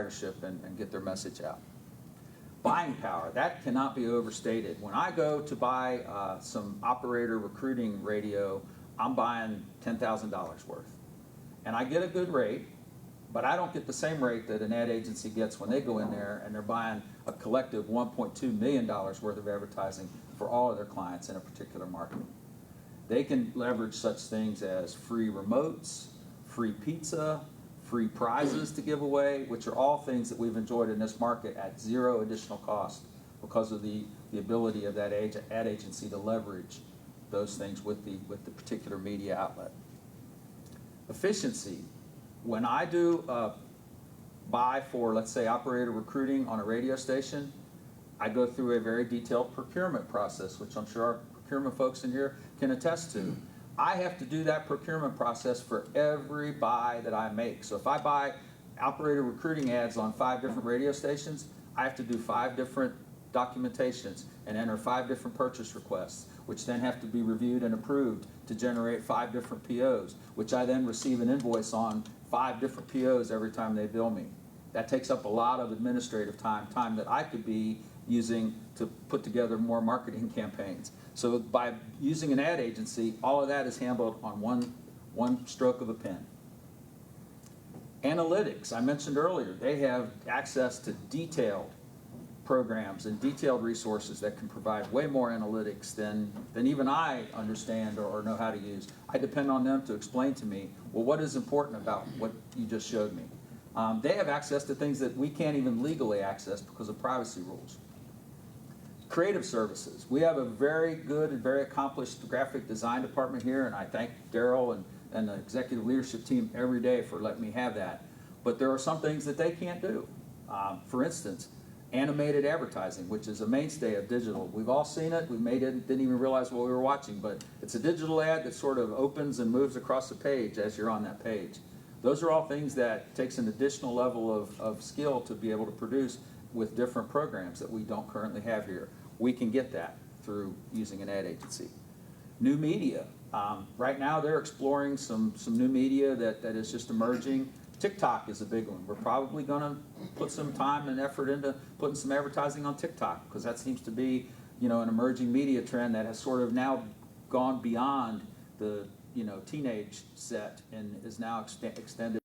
ridership and get their message out. Buying power, that cannot be overstated. When I go to buy some operator recruiting radio, I'm buying $10,000 worth. And I get a good rate, but I don't get the same rate that an ad agency gets when they go in there and they're buying a collective $1.2 million worth of advertising for all of their clients in a particular market. They can leverage such things as free remotes, free pizza, free prizes to give away, which are all things that we've enjoyed in this market at zero additional cost because of the ability of that ad agency to leverage those things with the particular media outlet. Efficiency. When I do buy for, let's say, operator recruiting on a radio station, I go through a very detailed procurement process, which I'm sure our procurement folks in here can attest to. I have to do that procurement process for every buy that I make. So if I buy operator recruiting ads on 5 different radio stations, I have to do 5 different documentations and enter 5 different purchase requests, which then have to be reviewed and approved to generate 5 different POs, which I then receive an invoice on 5 different POs every time they bill me. That takes up a lot of administrative time that I could be using to put together more marketing campaigns. So by using an ad agency, all of that is handled on one stroke of a pen. Analytics, I mentioned earlier, they have access to detailed programs and detailed resources that can provide way more analytics than even I understand or know how to use. I depend on them to explain to me, well, what is important about what you just showed me? They have access to things that we can't even legally access because of privacy rules. Creative services. We have a very good and very accomplished graphic design department here, and I thank Daryl and the executive leadership team every day for letting me have that. But there are some things that they can't do. For instance, animated advertising, which is a mainstay of digital. We've all seen it. We made it, didn't even realize what we were watching, but it's a digital ad that sort of opens and moves across the page as you're on that page. Those are all things that takes an additional level of skill to be able to produce with different programs that we don't currently have here. We can get that through using an ad agency. New media. Right now they're exploring some new media that is just emerging. TikTok is a big one. We're probably going to put some time and effort into putting some advertising on TikTok because that seems to be, an emerging media trend that has sort of now gone beyond the, teenage set and is now extended.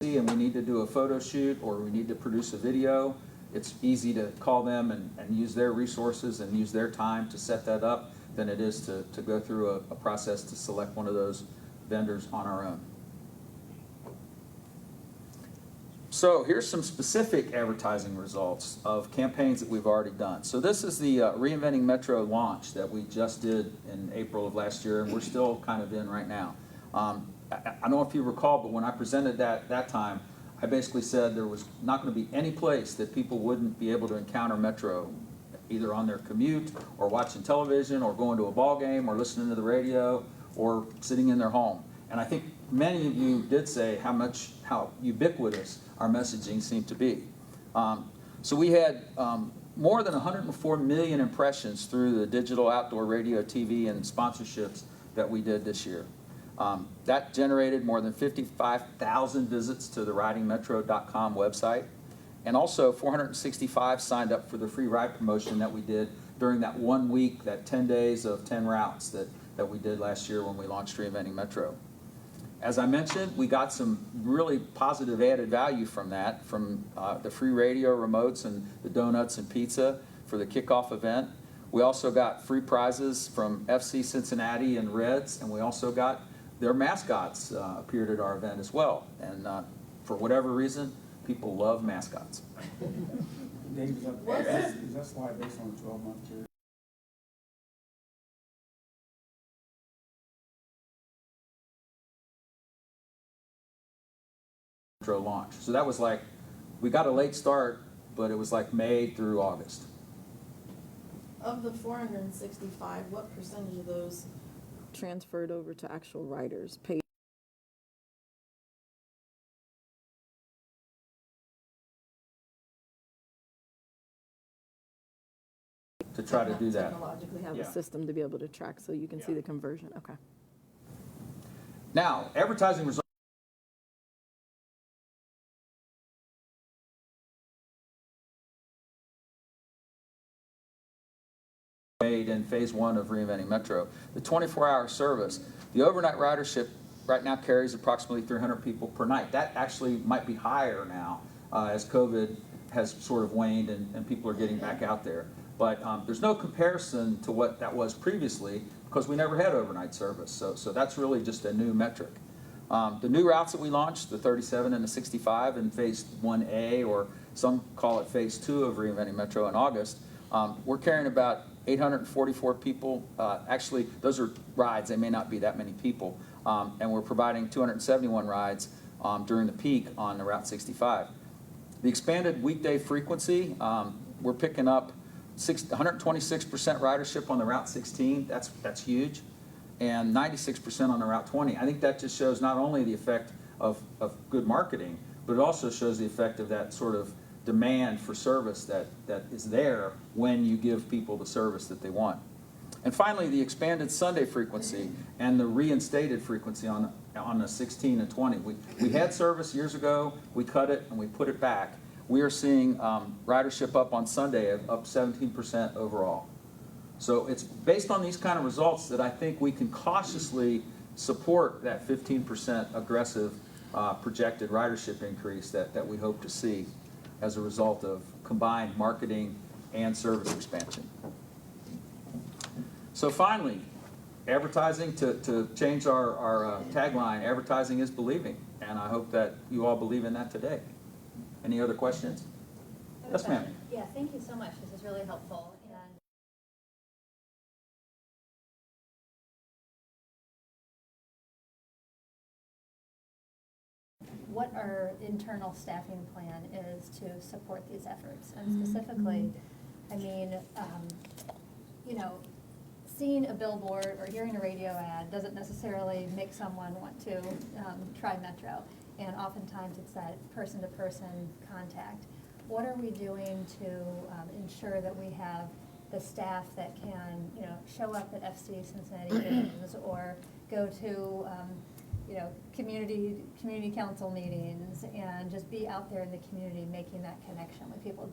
And we need to do a photo shoot or we need to produce a video, it's easy to call them and use their resources and use their time to set that up than it is to go through a process to select one of those vendors on our own. So here's some specific advertising results of campaigns that we've already done. So this is the Reinventing Metro launch that we just did in April of last year, and we're still kind of in right now. I don't know if you recall, but when I presented that time, I basically said there was not going to be any place that people wouldn't be able to encounter Metro, either on their commute or watching television or going to a ball game or listening to the radio or sitting in their home. And I think many of you did say how ubiquitous our messaging seemed to be. So we had more than 104 million impressions through the digital outdoor radio, TV, and sponsorships that we did this year. That generated more than 55,000 visits to the ridingmetro.com website, and also 465 signed up for the free ride promotion that we did during that 1 week, that 10 days of 10 routes that we did last year when we launched Reinventing Metro. As I mentioned, we got some really positive added value from that, from the free radio remotes and the donuts and pizza for the kickoff event. We also got free prizes from FC Cincinnati and Reds, and we also got their mascots appeared at our event as well. And for whatever reason, people love mascots. Dave, is that slide based on a 12-month period? Launch. So that was like, we got a late start, but it was like May through August. Of the 465, what percentage of those transferred over to actual writers? Paid? to try to do that. Technologically have Yeah. a system to be able to track so you can see the conversion, okay. Now, advertising results made in phase one of Reinventing Metro. The 24-hour service, the overnight ridership right now carries approximately 300 people per night. That actually might be higher now as COVID has sort of waned and people are getting back out there. But there's no comparison to what that was previously because we never had overnight service. So that's really just a new metric. The new routes that we launched, the 37 and the 65 in phase 1A, or some call it phase 2 of Reinventing Metro in August, we're carrying about 844 people. Actually, those are rides. They may not be that many people. And we're providing 271 rides during the peak on the Route 65. The expanded weekday frequency, we're picking up 126% ridership on the Route 16. That's huge. And 96% on the Route 20. I think that just shows not only the effect of good marketing, but it also shows the effect of that sort of demand for service that is there when you give people the service that they want. And finally, the expanded Sunday frequency and the reinstated frequency on the 16 and 20. We had service years ago, we cut it and we put it back. We are seeing ridership up on Sunday up 17% overall. So it's based on these kind of results that I think we can cautiously support that 15% aggressive projected ridership increase that we hope to see as a result of combined marketing and service expansion. So finally, advertising, to change our tagline, advertising is believing. And I hope that you all believe in that today. Any other questions? Yes, ma'am. Yeah, thank you so much. This is really helpful. And what our internal staffing plan is to support these efforts. And specifically, I mean, you know, seeing a billboard or hearing a radio ad doesn't necessarily make someone want to try Metro. And oftentimes it's that person-to-person contact. What are we doing to ensure that we have the staff that can, you know, show up at FC Cincinnati games or go to, you know, community council meetings and just be out there in the community making that connection with people?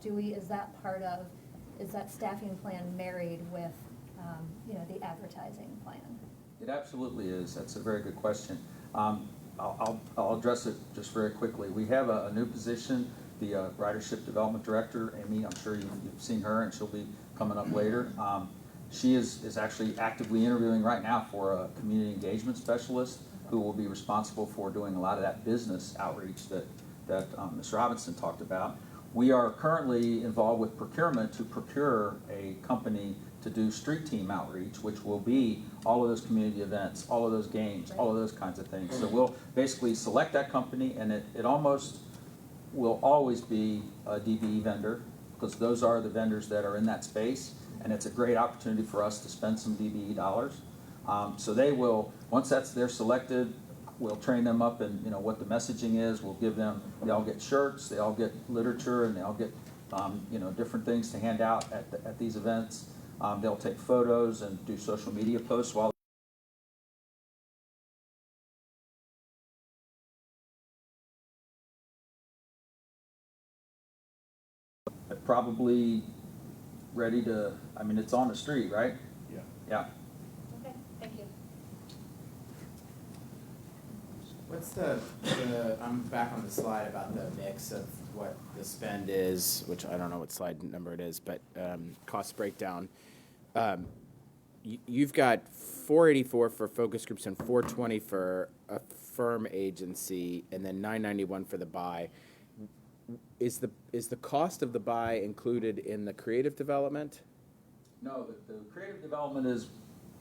Is that staffing plan married with, you know, the advertising plan? It absolutely is. That's a very good question. I'll address it just very quickly. We have a new position, the Ridership Development Director, Amy. I'm sure you've seen her, and she'll be coming up later. She is actually actively interviewing right now for a community engagement specialist who will be responsible for doing a lot of that business outreach that Ms. Robinson talked about. We are currently involved with procurement to procure a company to do street team outreach, which will be all of those community events, all of those games, all of those kinds of things. So we'll basically select that company, and it almost will always be a DBE vendor, because those are the vendors that are in that space, and it's a great opportunity for us to spend some DBE dollars. So they will, once they're selected, we'll train them up in, you know, what the messaging is. We'll give them, they all get shirts, they all get literature, and they all get you know, different things to hand out at these events. They'll take photos and do social media posts while probably ready to, I mean, it's on the street, right? Yeah. Yeah. Okay, thank you. What's I'm back on the slide about the mix of what the spend is, which I don't know what slide number it is, but cost breakdown. You've got 484 for focus groups and 420 for a firm agency, and then 991 for the buy. Is the cost of the buy included in the creative development? No, the creative development is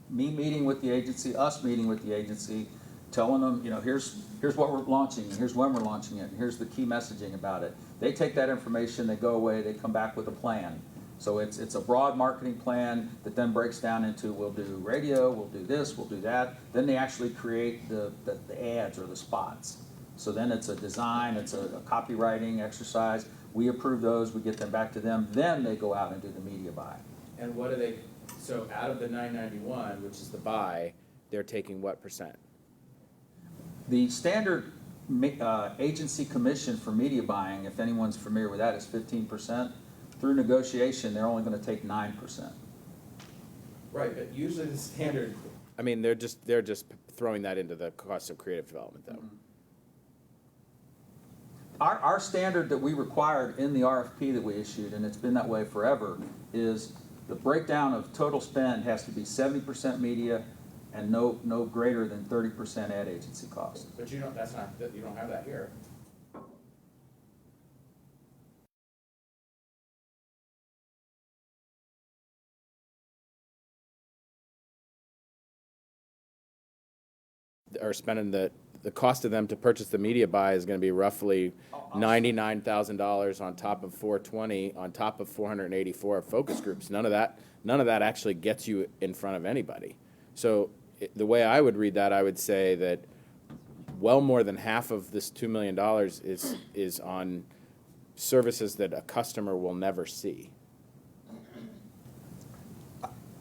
me meeting with the agency, us meeting with the agency, telling them, you know, here's what we're launching, and here's when we're launching it, and here's the key messaging about it. They take that information, they go away, they come back with a plan. So it's a broad marketing plan that then breaks down into, we'll do radio, we'll do this, we'll do that. Then they actually create the ads or the spots. So then it's a design, it's a copywriting exercise. We approve those, we get them back to them, then they go out and do the media buy. And what do they, so out of the 991, which is the buy, they're taking what percent? The standard agency commission for media buying, if anyone's familiar with that, is 15%. Through negotiation, they're only going to take 9%. Right, but usually the standard. I mean, they're just throwing that into the cost of creative development, though. Our standard that we required in the RFP that we issued, and it's been that way forever, is the breakdown of total spend has to be 70% media and no greater than 30% ad agency cost. But you don't, that's not, you don't have that here. Are spending the cost of them to purchase the media buy is going to be roughly $99,000 on top of 420, on top of 484 focus groups. None of that actually gets you in front of anybody. So the way I would read that, I would say that well more than half of this $2 million is on services that a customer will never see.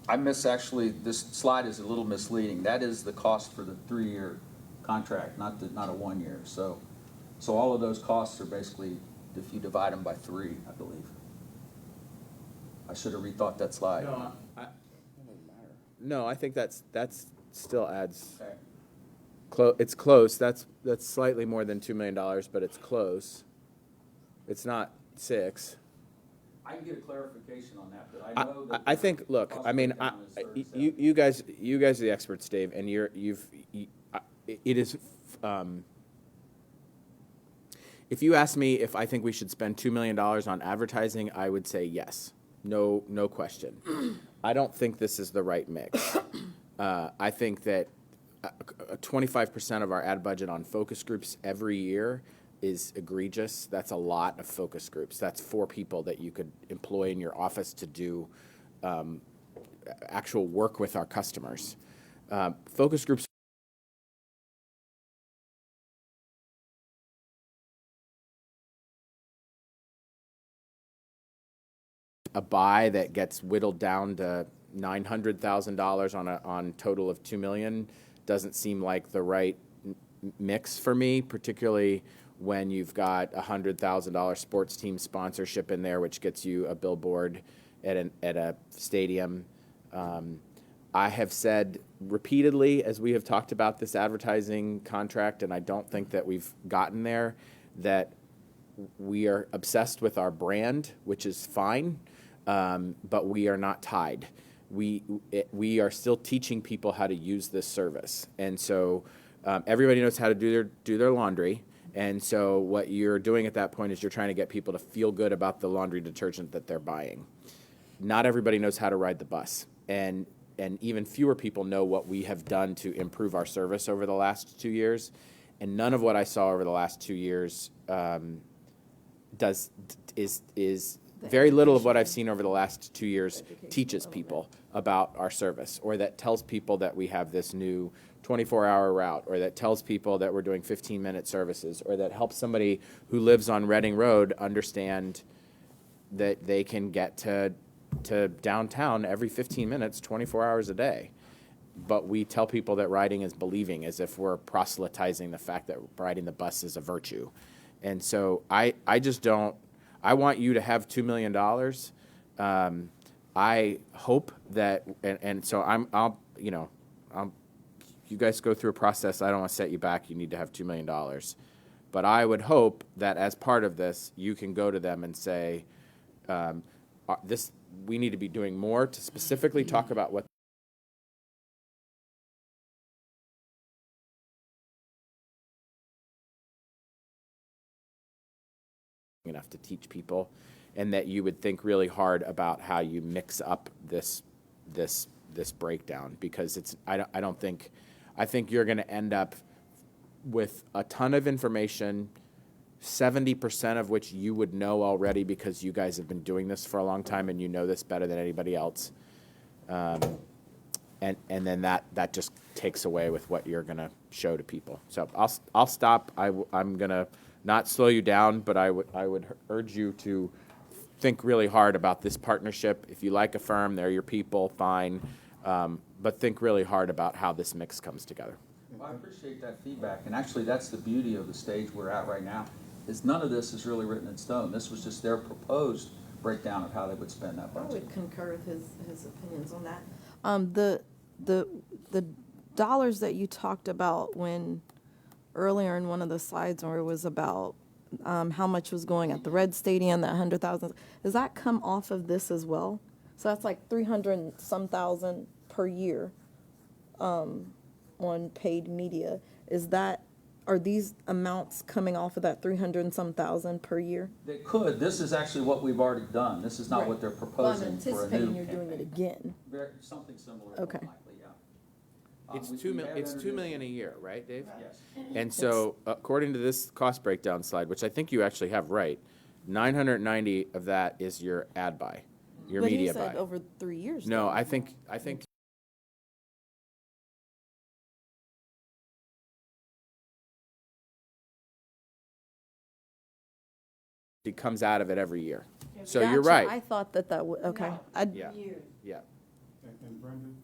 Actually, this slide is a little misleading. That is the cost for the 3-year contract, not a 1 year. So all of those costs are basically, if you divide them by 3, I believe. I should have rethought that slide. No, I think that's still adds. Okay. It's close. That's slightly more than $2 million, but it's close. It's not 6. I can get a clarification on that, but I know that. I think. Look, I mean, you guys are the experts, Dave, and it is. If you ask me if I think we should spend $2 million on advertising, I would say yes, no question. I don't think this is the right mix. I think that 25% of our ad budget on focus groups every year is egregious. That's a lot of focus groups. That's 4 people that you could employ in your office to do actual work with our customers. Focus groups a buy that gets whittled down to $900,000 on total of $2 million doesn't seem like the right mix for me, particularly when you've got $100,000 sports team sponsorship in there, which gets you a billboard at a stadium. I have said repeatedly, as we have talked about this advertising contract, and I don't think that we've gotten there, that we are obsessed with our brand, which is fine, but we are not tied. We are still teaching people how to use this service, and so everybody knows how to do their laundry. And so what you're doing at that point is you're trying to get people to feel good about the laundry detergent that they're buying. Not everybody knows how to ride the bus, and even fewer people know what we have done to improve our service over the last 2 years. And none of what I saw over the last 2 years is very little of what I've seen over the last 2 years teaches people about our service, or that tells people that we have this new 24-hour route, or that tells people that we're doing 15-minute services, or that helps somebody who lives on Reading Road understand that they can get to downtown every 15 minutes, 24 hours a day. But we tell people that riding is believing, as if we're proselytizing the fact that riding the bus is a virtue. And so I just don't. I want you to have $2 million. I hope that, and so I'll you guys go through a process. I don't want to set you back. You need to have $2 million. But I would hope that as part of this, you can go to them and say, we need to be doing more to specifically talk about what enough to teach people, and that you would think really hard about how you mix up this breakdown, because I think you're going to end up with a ton of information, 70% of which you would know already because you guys have been doing this for a long time and you know this better than anybody else. And then that just takes away with what you're going to show to people. So I'll stop. I'm going to not slow you down, but I would urge you to think really hard about this partnership. If you like a firm, they're your people, fine. But think really hard about how this mix comes together. Well, I appreciate that feedback, and actually, that's the beauty of the stage we're at right now, is none of this is really written in stone. This was just their proposed breakdown of how they would spend that I budget. would concur with his opinions on that. The dollars that you talked about when, earlier in one of the slides where it was about how much was going at the Red Stadium, that 100,000, does that come off of this as well? So that's like 300 and some thousand per year on paid media. Are these amounts coming off of that 300 and some thousand per year? They could. This is actually what we've already done. This is not Right. what they're Well, I'm proposing for a new anticipating you're doing it campaign. again. Something similar, Okay. more likely, yeah. It's We- $2 we million. have It's $2 introduced- million a year, right, Dave? Yes. And so, according to this cost breakdown slide, which I think you actually have right, 990 of that is your ad buy, your But he media said buy. over 3 years. No, though. I think it comes out of it every year. So you're Gotcha. right. I thought that would, okay. Yeah, yeah. And Brendan,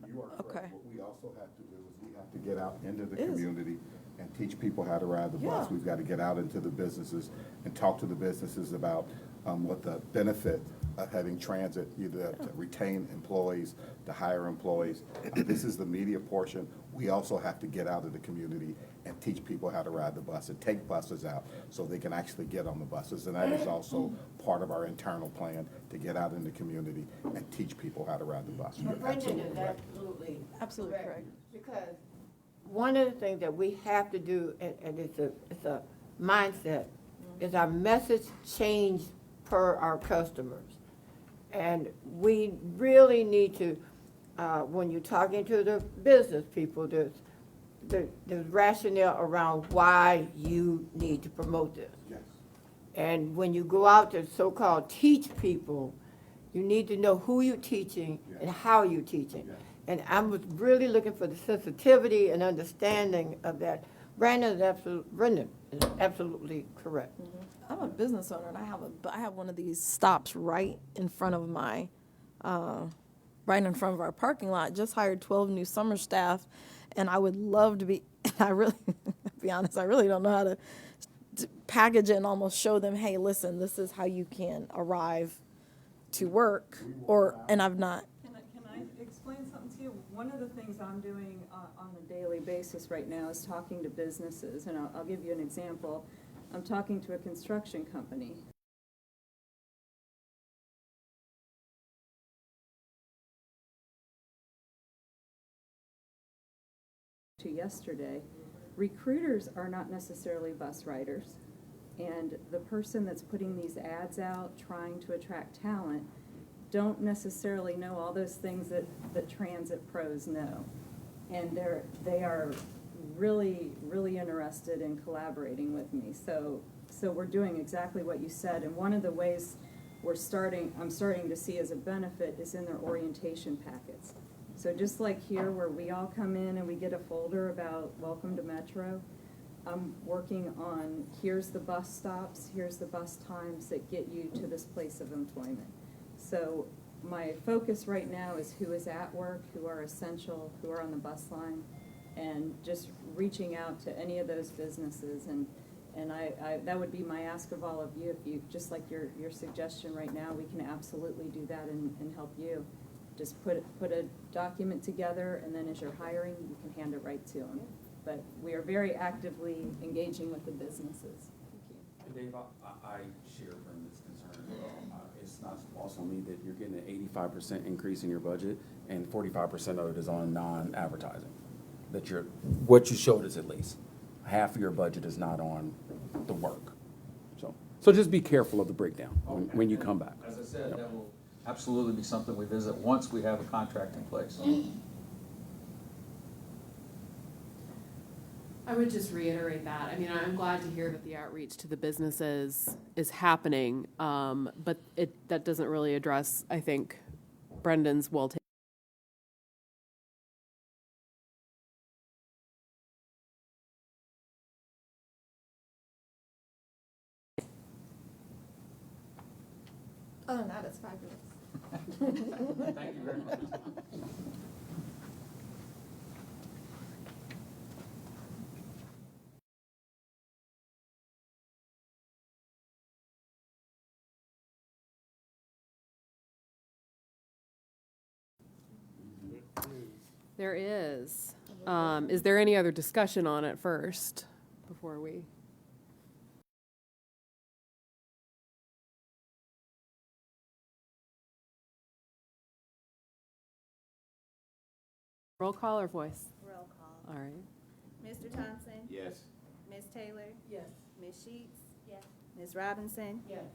you are Okay. correct. What we also have to do is we have to get out into the Is. community and teach people how to ride the bus. Yeah. We've got to get out into the businesses and talk to the businesses about what the benefit of having transit, either to retain employees, to hire employees. This is the media portion. We also have to get out of the community and teach people how to ride the bus and take buses out so they can actually get on the buses. And that is also part of our internal plan, to get out in the community and teach people how to ride the bus. You're Brendan absolutely is correct. Absolutely correct. Because one of the things that we have to do, and it's a mindset, is our message change per our customers. And we really need to, when you're talking to the business people, there's rationale around why you need to promote this. Yes. And when you go out to so-called teach people, you need to know who you're teaching and how you're teaching. Yes. And I was really looking for the sensitivity and understanding of that. Brendan is absolutely correct. I'm a business owner and I have one of these stops right in front of our parking lot. Just hired 12 new summer staff, and I would love to be, I really, to be honest, I really don't know how to package it and almost show them, hey, listen, this is how you can arrive to work, and I've not. Can I explain something to you? One of the things I'm doing on a daily basis right now is talking to businesses, and I'll give you an example. I'm talking to a construction company. To yesterday, recruiters are not necessarily bus riders, and the person that's putting these ads out, trying to attract talent, don't necessarily know all those things that transit pros know. And they are really, really interested in collaborating with me. So we're doing exactly what you said, and one of the ways I'm starting to see as a benefit is in their orientation packets. So just like here where we all come in and we get a folder about welcome to Metro, I'm working on here's the bus stops, here's the bus times that get you to this place of employment. So my focus right now is who is at work, who are essential, who are on the bus line, and just reaching out to any of those businesses. And I that would be my ask of all of you. If you, just like your suggestion right now, we can absolutely do that and help you. Just put a document together, and then as you're hiring, you can hand it right to them. But we are very actively engaging with the businesses. And Dave, I share Brendan's concern as well. It's not lost on me that you're getting an 85% increase in your budget, and 45% of it is on non-advertising. What you showed us at least, half of your budget is not on the work. So just be careful of the breakdown when you come back. As I said, that will absolutely be something we visit once we have a contract in place. I would just reiterate that. I mean, I'm glad to hear that the outreach to the businesses is happening, but that doesn't really address, I think, Brendan's well taken. Oh, that is fabulous. Thank you very much. There is. Is there any other discussion on it first, before we? Roll call or voice? Roll call. All right. Mr. Thompson? Yes. Ms. Taylor? Yes. Ms. Sheets? Yes. Ms. Robinson? Yes.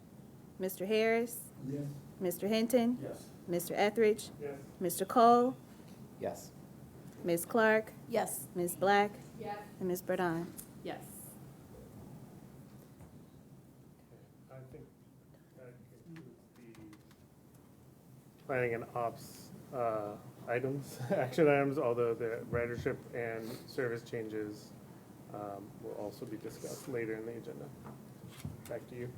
Mr. Harris? Yes. Mr. Hinton? Yes. Mr. Etheridge? Yes. Mr. Cole? Yes. Ms. Clark? Yes. Ms. Black? Yes. And Ms. Burdine? Yes. I think that concludes the planning and ops items, action items, although the ridership and service changes will also be discussed later in the agenda. Back to you.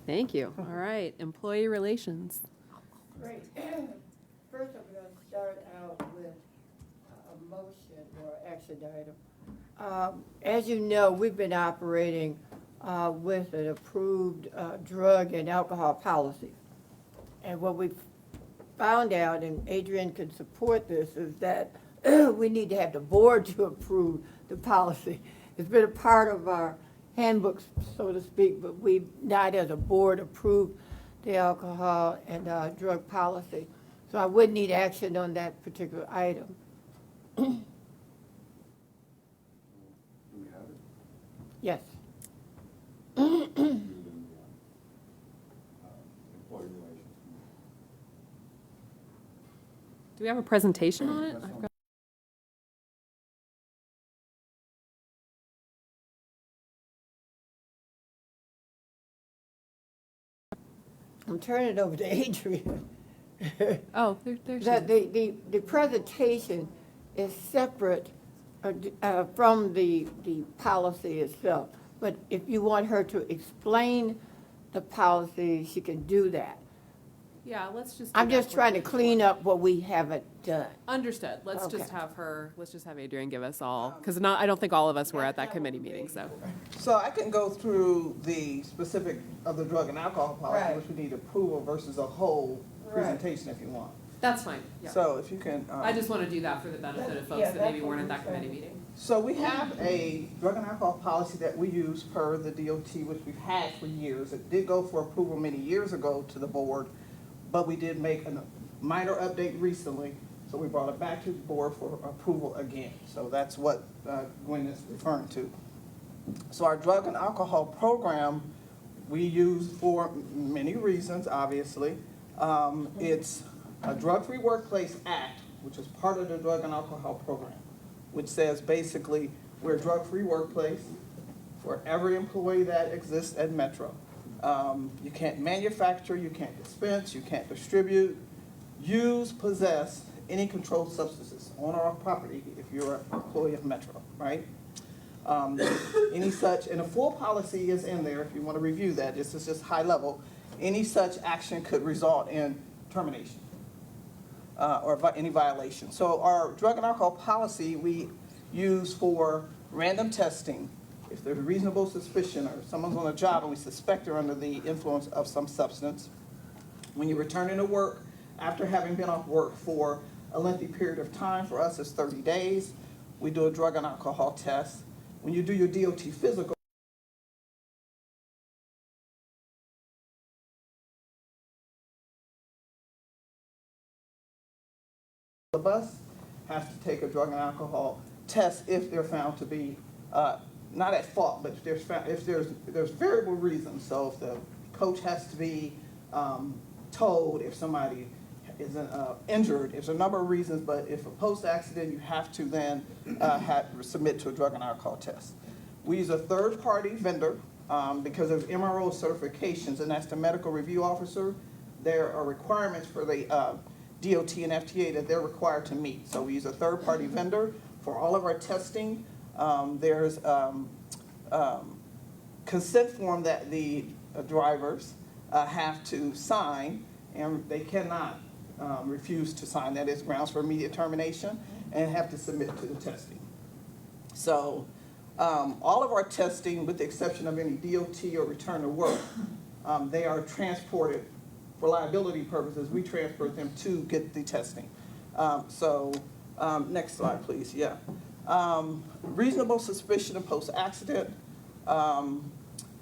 Thank you. All right, employee relations. Great. First, I'm going to start out with a motion or action item. As you know, we've been operating with an approved drug and alcohol policy. And what we found out, and Adrian can support this, is that we need to have the board to approve the policy. It's been a part of our handbooks, so to speak, but we've not as a board approved the alcohol and drug policy. So I would need action on that particular item. Do we have it? Yes. Employee relations. Do we have a presentation on it? That's I've on- got- I'm turning it over to Adrian. Oh, there's. The presentation is separate from the policy itself. But if you want her to explain the policy, she can do that. Yeah, let's just. I'm just trying to clean up what we haven't done. Understood. Let's just Okay. have her, let's just have Adrian give us all, because I don't think all of us were at that committee meeting, so. So I can go through the specific of the drug and alcohol policy, Right. which we need approval versus a whole Right. presentation if you want. That's fine, yeah. So if you can. I just want to do that for the benefit of folks Yeah, that maybe that's weren't at what that we're committee saying. meeting. So we have a drug and alcohol policy that we use per the DOT, which we've had for years. It did go for approval many years ago to the board, but we did make a minor update recently. So we brought it back to the board for approval again. So that's what Gwen is referring to. So our drug and alcohol program, we use for many reasons, obviously. It's a Drug-Free Workplace Act, which is part of the drug and alcohol program, which says basically we're a drug-free workplace for every employee that exists at Metro. You can't manufacture, you can't dispense, you can't distribute, use, possess any controlled substances on our property if you're an employee of Metro, right? Any such, and a full policy is in there if you want to review that. This is just high level. Any such action could result in termination or any violation. So our drug and alcohol policy we use for random testing. If there's a reasonable suspicion or someone's on a job and we suspect they're under the influence of some substance, when you return into work after having been off work for a lengthy period of time, for us it's 30 days, we do a drug and alcohol test. When you do your DOT physical, the bus has to take a drug and alcohol test if they're found to be not at fault, but if there's variable reasons. So if the coach has to be told, if somebody is injured, there's a number of reasons, but if a post-accident, you have to then submit to a drug and alcohol test. We use a third-party vendor because of MRO certifications, and that's the medical review officer. There are requirements for the DOT and FDA that they're required to meet. So we use a third-party vendor for all of our testing. There's consent form that the drivers have to sign, and they cannot refuse to sign. That is grounds for immediate termination, and have to submit to the testing. So all of our testing, with the exception of any DOT or return to work, they are transported for liability purposes. We transport them to get the testing. Next slide, please. Yeah. Reasonable suspicion of post-accident.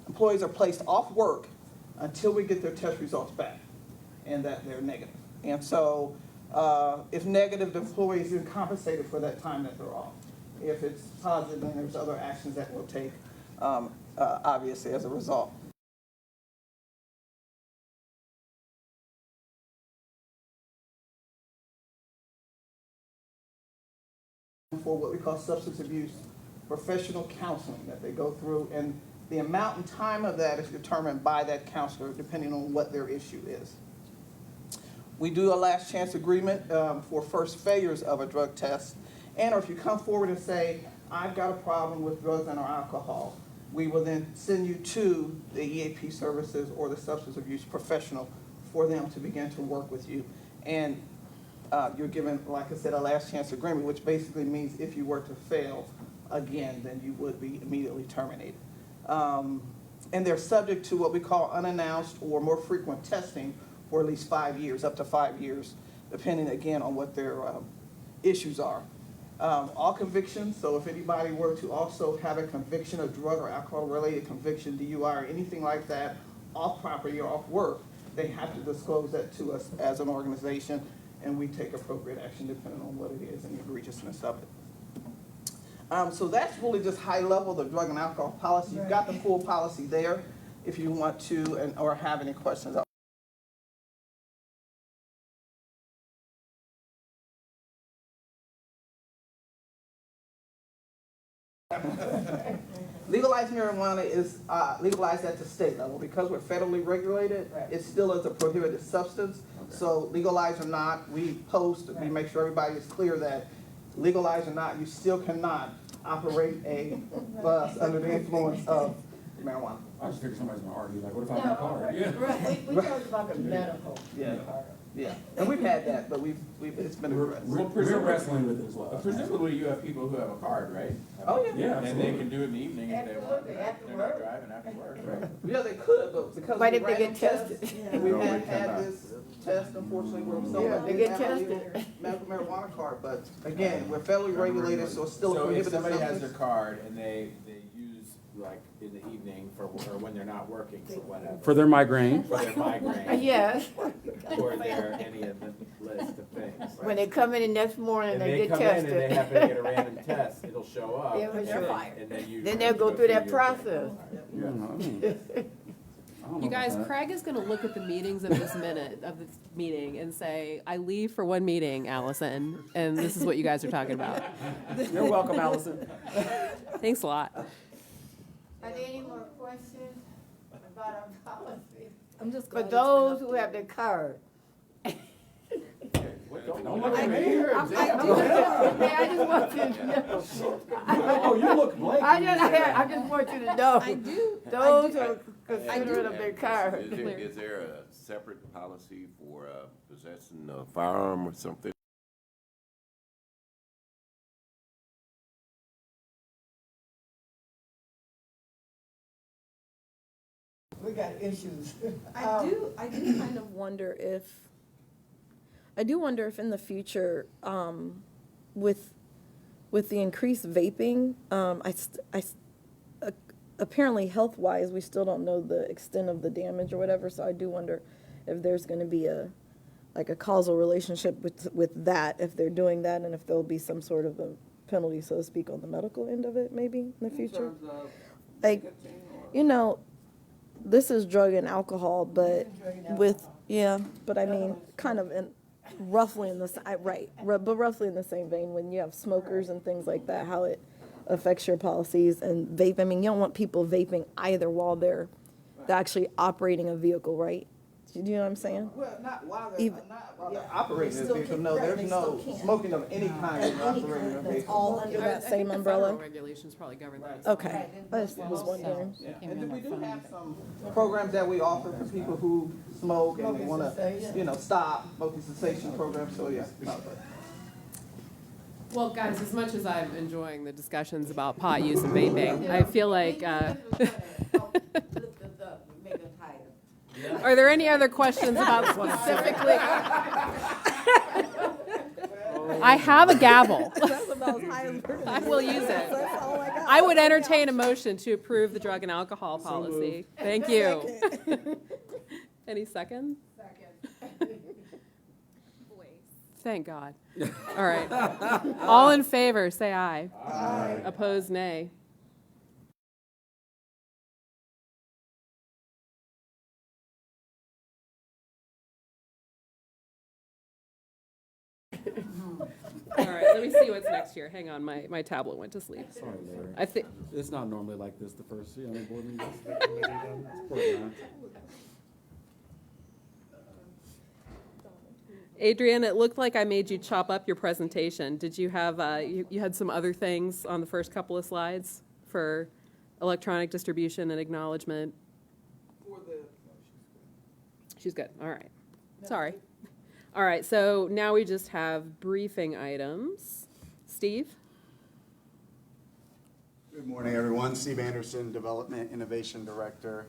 Employees are placed off work until we get their test results back and that they're negative. And so if negative, the employee is then compensated for that time that they're off. If it's positive, then there's other actions that we'll take, obviously, as a result. For what we call substance abuse professional counseling that they go through, and the amount and time of that is determined by that counselor depending on what their issue is. We do a last chance agreement for first failures of a drug test, and or if you come forward and say, I've got a problem with drugs and or alcohol, we will then send you to the EAP services or the substance abuse professional for them to begin to work with you. And you're given, like I said, a last chance agreement, which basically means if you were to fail again, then you would be immediately terminated. And they're subject to what we call unannounced or more frequent testing for at least 5 years, up to 5 years, depending again on what their issues are. All convictions, so if anybody were to also have a conviction, a drug or alcohol related conviction, DUI or anything like that, off property or off work, they have to disclose that to us as an organization, and we take appropriate action depending on what it is and the egregiousness of it. So that's really just high level, the drug and alcohol policy. You've got the full policy there if you want to or have any questions. Legalized marijuana is legalized at the state level. Because we're federally regulated, it still is a prohibited substance. Okay. So legalized or not, we post, we make sure everybody is clear that legalized or not, you still cannot operate a bus under the influence of marijuana. I just figured somebody's gonna argue, like, what if I have a car? Yeah. Right, we talked about the medical. Yeah. Yeah, and we've had that, but it's been addressed. We're wrestling with it as well. Presumably you have people who have a card, right? Oh, yeah. Yeah, And they absolutely. can do it in the evening if they want. Absolutely, after They're not work. driving after work, right? Yeah, they could, but because Why of the did they random get tests, tested? we No, had they cannot. this test, unfortunately, where Yeah, someone they didn't get have a tested. legal medical marijuana card, but again, we're federally regulated, so it's still a So if prohibited somebody has their substance. card and they use, like, in the evening for, or when they're not working for whatever. For their migraine. For their migraine. Yes, Or their, any of the list of things. when they come in the next morning, And they they get come in and they tested. happen to get a random test, it'll show up. Yeah, but and sure. then you. Then they'll go through that your- process. You guys, Craig is gonna look at the meetings of this meeting and say, I leave for one meeting, Allison, and this is what you guys are talking about. You're welcome, Allison. Thanks a lot. Are there any more questions about our policy? I'm just For glad those who have the card. Don't look at me. I just want you to know. Oh, you look blank. I just want you to know. I do. Those who are considerate of their card. Is there a separate policy for possessing a firearm or something? We got issues. I do kind of wonder if, in the future, with the increased vaping, apparently health-wise, we still don't know the extent of the damage or whatever, so I do wonder if there's gonna be a causal relationship with that, if they're doing that, and if there'll be some sort of a penalty, so to speak, on the medical end of it, maybe, in the future. Like, this is drug and alcohol, but but I mean, kind of roughly in the but roughly in the same vein, when you have smokers and things like that, how it affects your policies and vape. I mean, you don't want people vaping either while they're actually operating a vehicle, right? Do you know what I'm saying? Well, not while they're, Even- not while they're operating They the still vehicle, can- no, right, there's they no still can. smoking of any kind Of of any operating kind a that's vehicle. all under that same umbrella? Federal regulations probably govern that. Okay, I just was wondering. Yeah, and we do have some programs that we offer for people who smoke and wanna, stop, smoking cessation programs, so yeah. no, but- Well, guys, as much as I'm enjoying the discussions about pot use and vaping, I feel like, are there any other questions about specifically? I have a gavel. That's about as high as we're gonna I will use it. That's all I got. I would entertain a motion to approve the drug and alcohol policy. Thank you. Any second? Thank God. All right. All in favor, say aye. Aye. Opposed, nay. All right, let me see what's next here. Hang on, my tablet went to sleep. Sorry, Larry. I think, It's not normally like this the first, board meetings. Adrian, it looked like I made you chop up your presentation. Did you have, you had some other things on the first couple of slides for electronic distribution and acknowledgement? She's good, all right. Sorry. All right, so now we just have briefing items. Steve? Good morning, everyone. Steve Anderson, Development Innovation Director.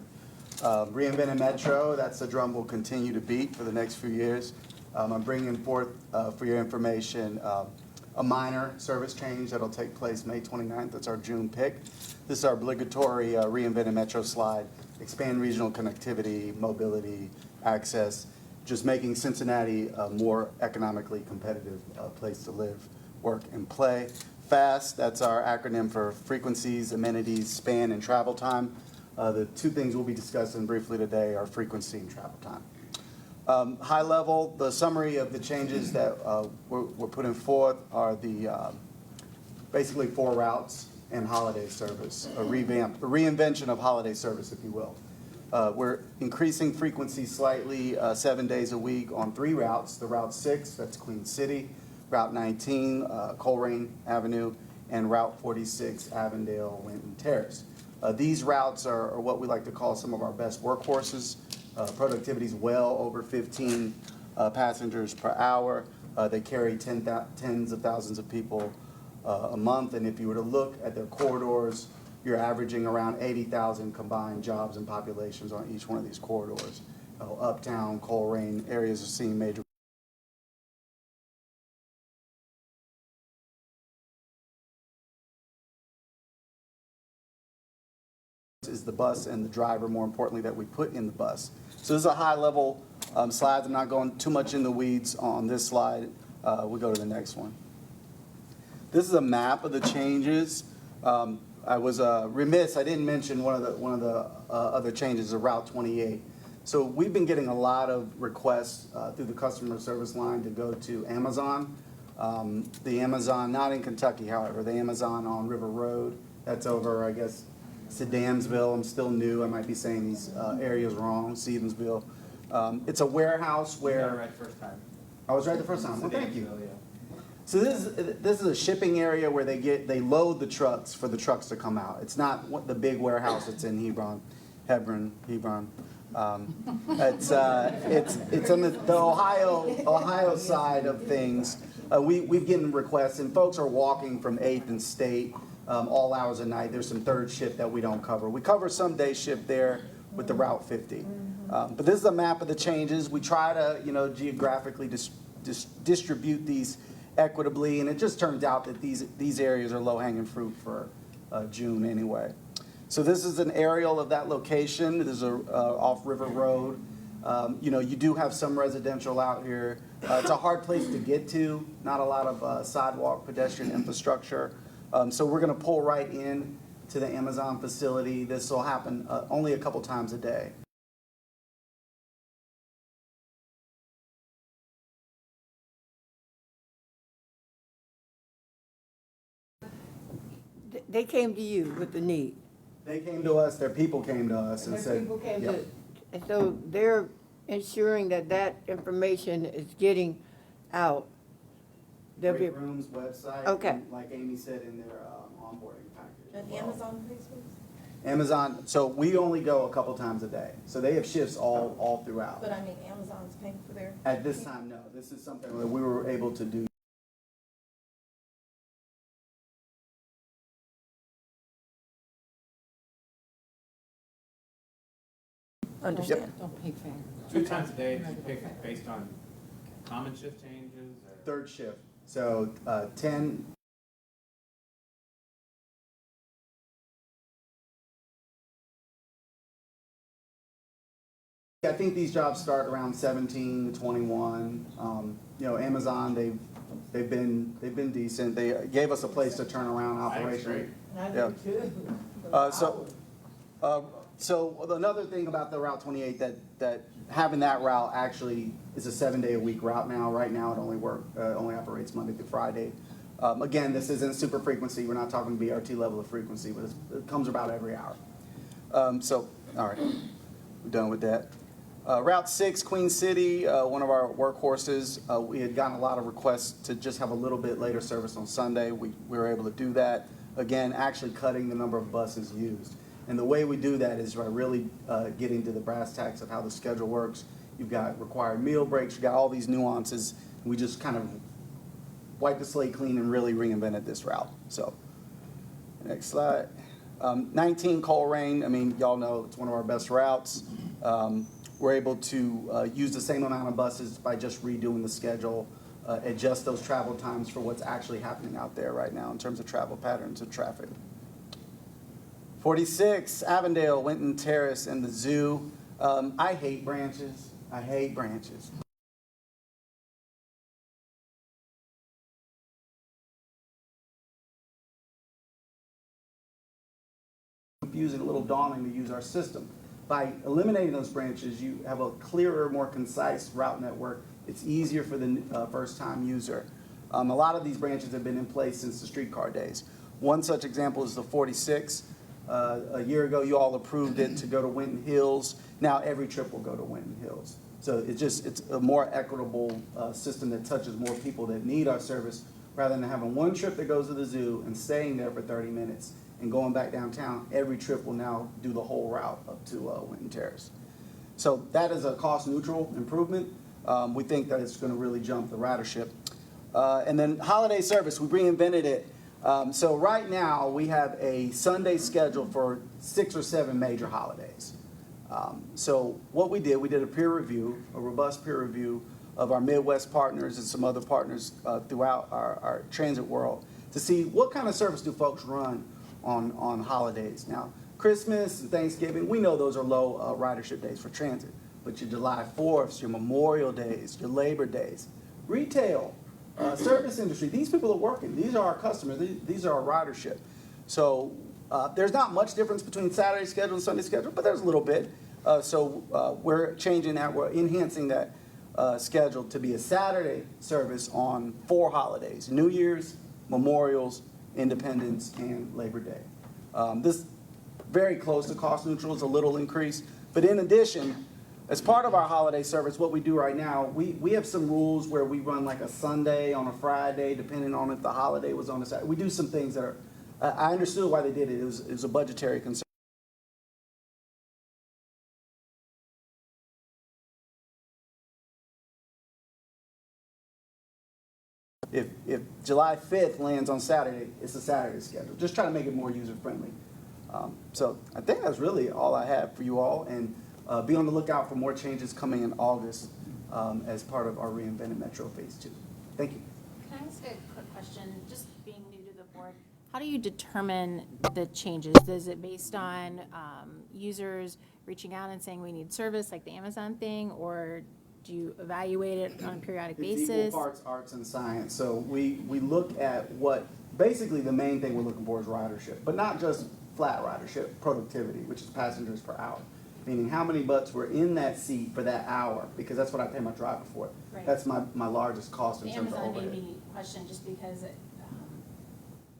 Reinventing Metro, that's the drum we'll continue to beat for the next few years. I'm bringing forth, for your information, a minor service change that'll take place May 29th. That's our June pick. This is our obligatory Reinventing Metro slide. Expand regional connectivity, mobility, access, just making Cincinnati a more economically competitive place to live, work, and play. FAST, that's our acronym for frequencies, amenities, span, and travel time. The two things we'll be discussing briefly today are frequency and travel time. High level, the summary of the changes that we're putting forth are the basically 4 routes and holiday service, a reinvention of holiday service, if you will. We're increasing frequency slightly 7 days a week on 3 routes. The Route 6, that's Queen City, Route 19, Coleraine Avenue, and Route 46, Avondale, Winton Terrace. These routes are what we like to call some of our best workhorses. Productivity is well over 15 passengers per hour. They carry tens of thousands of people a month, and if you were to look at their corridors, you're averaging around 80,000 combined jobs and populations on each one of these corridors. Uptown, Coleraine areas are seeing major is the bus and the driver, more importantly, that we put in the bus. So this is a high-level slides. I'm not going too much in the weeds on this slide. We'll go to the next one. This is a map of the changes. I was remiss, I didn't mention one of the other changes of Route 28. So we've been getting a lot of requests through the customer service line to go to Amazon. The Amazon, not in Kentucky, however, the Amazon on River Road, that's over, I guess, Sedamsville. I'm still new, I might be saying these areas wrong, Stevensville. It's a warehouse where... You got it right the first time. I was right the first time, well, thank you. So this is a shipping area where they load the trucks for the trucks to come out. It's not the big warehouse that's in Hebron. It's on the Ohio side of things. We've gotten requests, and folks are walking from 8th and State all hours of night. There's some third shift that we don't cover. We cover some day shift there with the Route 50. But this is a map of the changes. We try to geographically distribute these equitably, and it just turns out that these areas are low-hanging fruit for June anyway. So this is an aerial of that location. This is off River Road. You do have some residential out here. It's a hard place to get to, not a lot of sidewalk pedestrian infrastructure. So we're going to pull right in to the Amazon facility. This will happen only a couple times a day. They came to you with the need. They came to us, their people came to us and Their said, people came yep. to, and so they're ensuring that that information is getting out? There'll be, Great Rooms website. Okay. and Like Amy said in their onboarding package. And Amazon Facebook? Amazon, so we only go a couple times a day. So they have shifts all throughout. But I mean, Amazon's paying for their. At this time, no. This is something that we were able to do. Understand. Two times a day, based on common shift changes or? Third shift. So 10. I think these jobs start around 17 to 21. You know, Amazon, they've been decent. They gave us a place to turn around operationally. Yeah. So another thing about the Route 28 that having that route actually is a 7-day-a-week route now. Right now, it only operates Monday through Friday. Again, this isn't super frequency. We're not talking BRT level of frequency, but it comes about every hour. All right, we're done with that. Route 6, Queen City, one of our workhorses. We had gotten a lot of requests to just have a little bit later service on Sunday. We were able to do that. Again, actually cutting the number of buses used. And the way we do that is by really getting to the brass tacks of how the schedule works. You've got required meal breaks, you've got all these nuances. We just kind of wiped the slate clean and really reinvented this route. So, next slide. 19 Coleraine, I mean, y'all know it's one of our best routes. We're able to use the same amount of buses by just redoing the schedule, adjust those travel times for what's actually happening out there right now in terms of travel patterns of traffic. 46, Avondale, Winton Terrace, and the zoo. I hate branches. I hate branches. Confusing, a little daunting to use our system. By eliminating those branches, you have a clearer, more concise route network. It's easier for the first-time user. A lot of these branches have been in place since the streetcar days. One such example is the 46. A year ago, you all approved it to go to Winton Hills. Now every trip will go to Winton Hills. So it's a more equitable system that touches more people that need our service, rather than having one trip that goes to the zoo and staying there for 30 minutes and going back downtown. Every trip will now do the whole route up to Winton Terrace. So that is a cost-neutral improvement. We think that it's going to really jump the ridership. And then holiday service, we reinvented it. So right now, we have a Sunday schedule for 6 or 7 major holidays. So what we did a peer review, a robust peer review of our Midwest partners and some other partners throughout our transit world to see what kind of service do folks run on holidays. Now, Christmas and Thanksgiving, we know those are low ridership days for transit, but your July 4th, your Memorial Days, your Labor Days, retail, service industry, these people are working. These are our customers. These are our ridership. So there's not much difference between Saturday schedule and Sunday schedule, but there's a little bit. So we're changing that. We're enhancing that schedule to be a Saturday service on 4 holidays: New Year's, Memorials, Independence, and Labor Day. This very close to cost neutral, is a little increase. But in addition, as part of our holiday service, what we do right now, we have some rules where we run like a Sunday on a Friday, depending on if the holiday was on a Saturday. We do some things that are, I understood why they did it. It was a budgetary concern. If July 5th lands on Saturday, it's a Saturday schedule. Just try to make it more user-friendly. So I think that's really all I have for you all. And be on the lookout for more changes coming in August as part of our Reinvented Metro Phase 2. Thank you. Can I ask a quick question? Just being new to the board, how do you determine the changes? Is it based on users reaching out and saying we need service, like the Amazon thing, or do you evaluate it on a periodic basis? It's equal parts arts and science. So we look at what, basically the main thing we're looking for is ridership, but not just flat ridership, productivity, which is passengers per hour. Meaning how many butts were in that seat for that hour, because that's what I pay my driver for. Right. That's my largest cost in The terms of Amazon overhead. made me question just because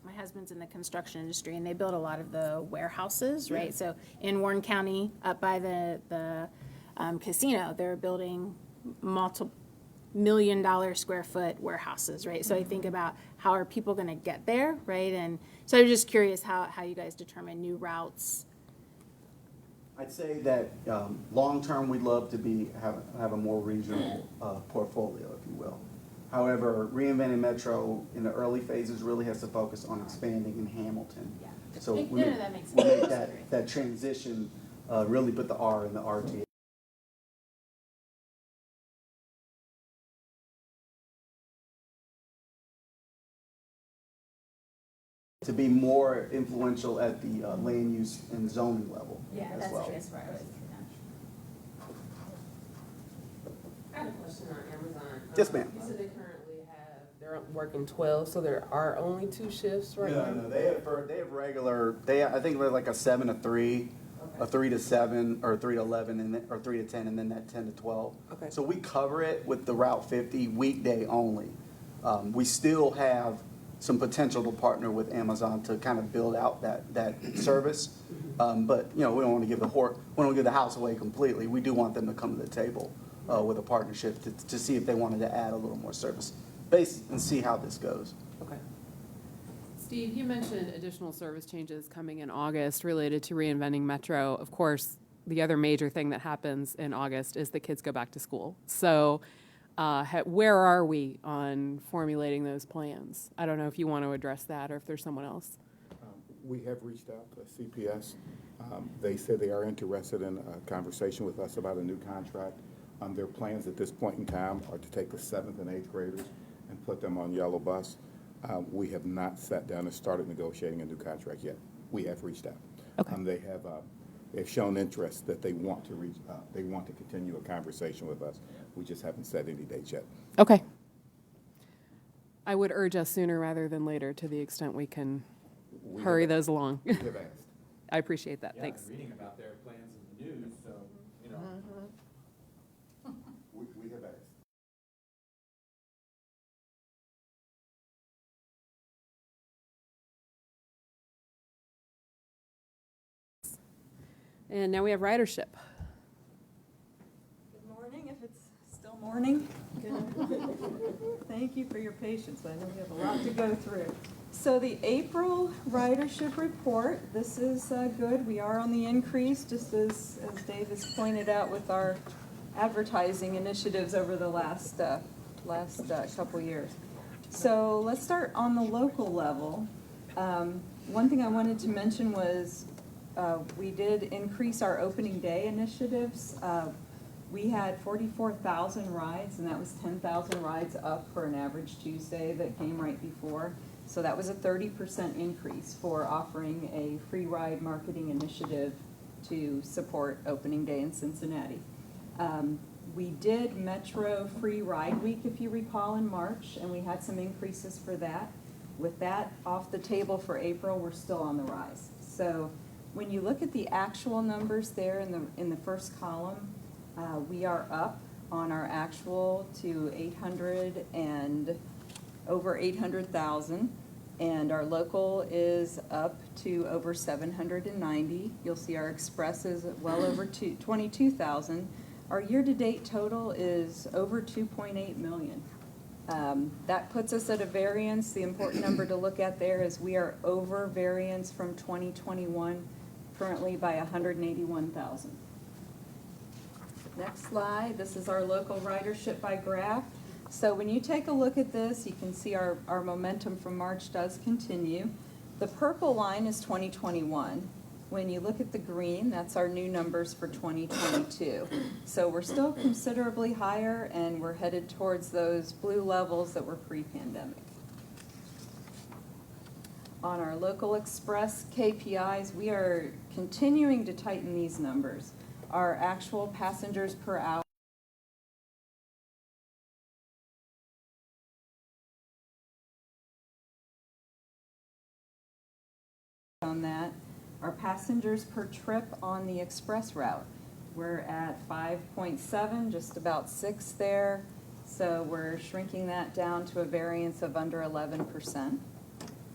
my husband's in the construction industry and they build a lot of the warehouses, right? So in Warren County, up by the casino. They're building multi-million-dollar square foot warehouses, right? So I think about how are people going to get there, right? And so I'm just curious how you guys determine new routes. I'd say that long-term, we'd love to have a more regional portfolio, if you will. However, Reinventing Metro in the early phases really has to focus on expanding in Hamilton. Yeah. So No, we that makes we sense. make that transition, really put the R in the RTA. To be more influential at the land use and zoning level as well. That's where I was. I have a question on Amazon. Yes, ma'am. You said they currently they're working 12, so there are only 2 shifts right now? No, they have regular, I think they're like a 7 to 3, a 3 to 7, or 3 to 11, or 3 to 10, and then that 10 to 12. Okay. So we cover it with the Route 50 weekday only. We still have some potential to partner with Amazon to kind of build out that service. But, we don't want to give the house away completely. We do want them to come to the table with a partnership to see if they wanted to add a little more service base and see how this goes. Okay. Steve, you mentioned additional service changes coming in August related to Reinventing Metro. Of course, the other major thing that happens in August is the kids go back to school. So where are we on formulating those plans? I don't know if you want to address that or if there's someone else. We have reached out to CPS. They said they are interested in a conversation with us about a new contract. Their plans at this point in time are to take the 7th and 8th graders and put them on yellow bus. We have not sat down and started negotiating a new contract yet. We have reached out. Okay. They've shown interest that they want to continue a conversation with us. We just haven't set any dates yet. Okay. I would urge us sooner rather than later to the extent we can hurry those along. We have asked. I appreciate that. Thanks. Reading about their plans in the news, so, We have asked. And now we have ridership. Good morning, if it's still morning. Thank you for your patience. I know we have a lot to go through. So the April ridership report, this is good. We are on the increase, just as Dave has pointed out with our advertising initiatives over the last couple years. So let's start on the local level. One thing I wanted to mention was we did increase our opening day initiatives. We had 44,000 rides, and that was 10,000 rides up for an average Tuesday that came right before. So that was a 30% increase for offering a free ride marketing initiative to support opening day in Cincinnati. We did Metro Free Ride Week, if you recall, in March, and we had some increases for that. With that off the table for April, we're still on the rise. So when you look at the actual numbers there in the first column, we are up on our actual to over 800,000, and our local is up to over 790. You'll see our express is well over 22,000. Our year-to-date total is over 2.8 million. That puts us at a variance. The important number to look at there is we are over variance from 2021, currently by 181,000. Next slide, this is our local ridership by graph. So when you take a look at this, you can see our momentum from March does continue. The purple line is 2021. When you look at the green, that's our new numbers for 2022. So we're still considerably higher, and we're headed towards those blue levels that were pre-pandemic. On our local express KPIs, we are continuing to tighten these numbers. Our actual passengers per hour on that. Our passengers per trip on the express route, we're at 5.7, just about 6 there. So we're shrinking that down to a variance of under 11%.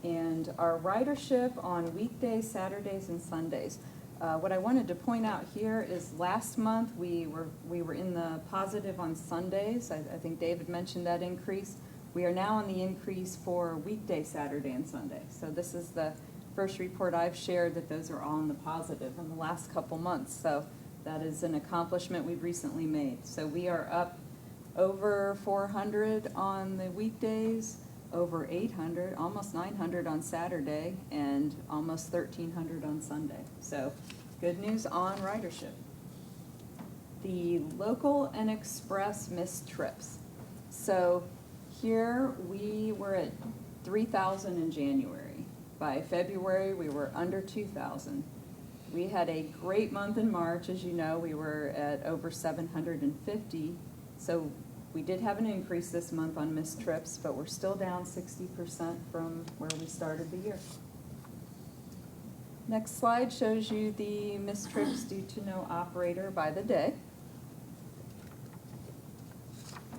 And our ridership on weekdays, Saturdays, and Sundays, What I wanted to point out here is last month, we were in the positive on Sundays. I think David mentioned that increase. We are now on the increase for weekday, Saturday, and Sunday. So this is the first report I've shared that those are all in the positive in the last couple months. So that is an accomplishment we've recently made. So we are up over 400 on the weekdays, over 800, almost 900 on Saturday, and almost 1,300 on Sunday. So good news on ridership. The local and express missed trips. So here we were at 3,000 in January. By February, we were under 2,000. We had a great month in March. As you know, we were at over 750. So we did have an increase this month on missed trips, but we're still down 60% from where we started the year. Next slide shows you the missed trips due to no operator by the day.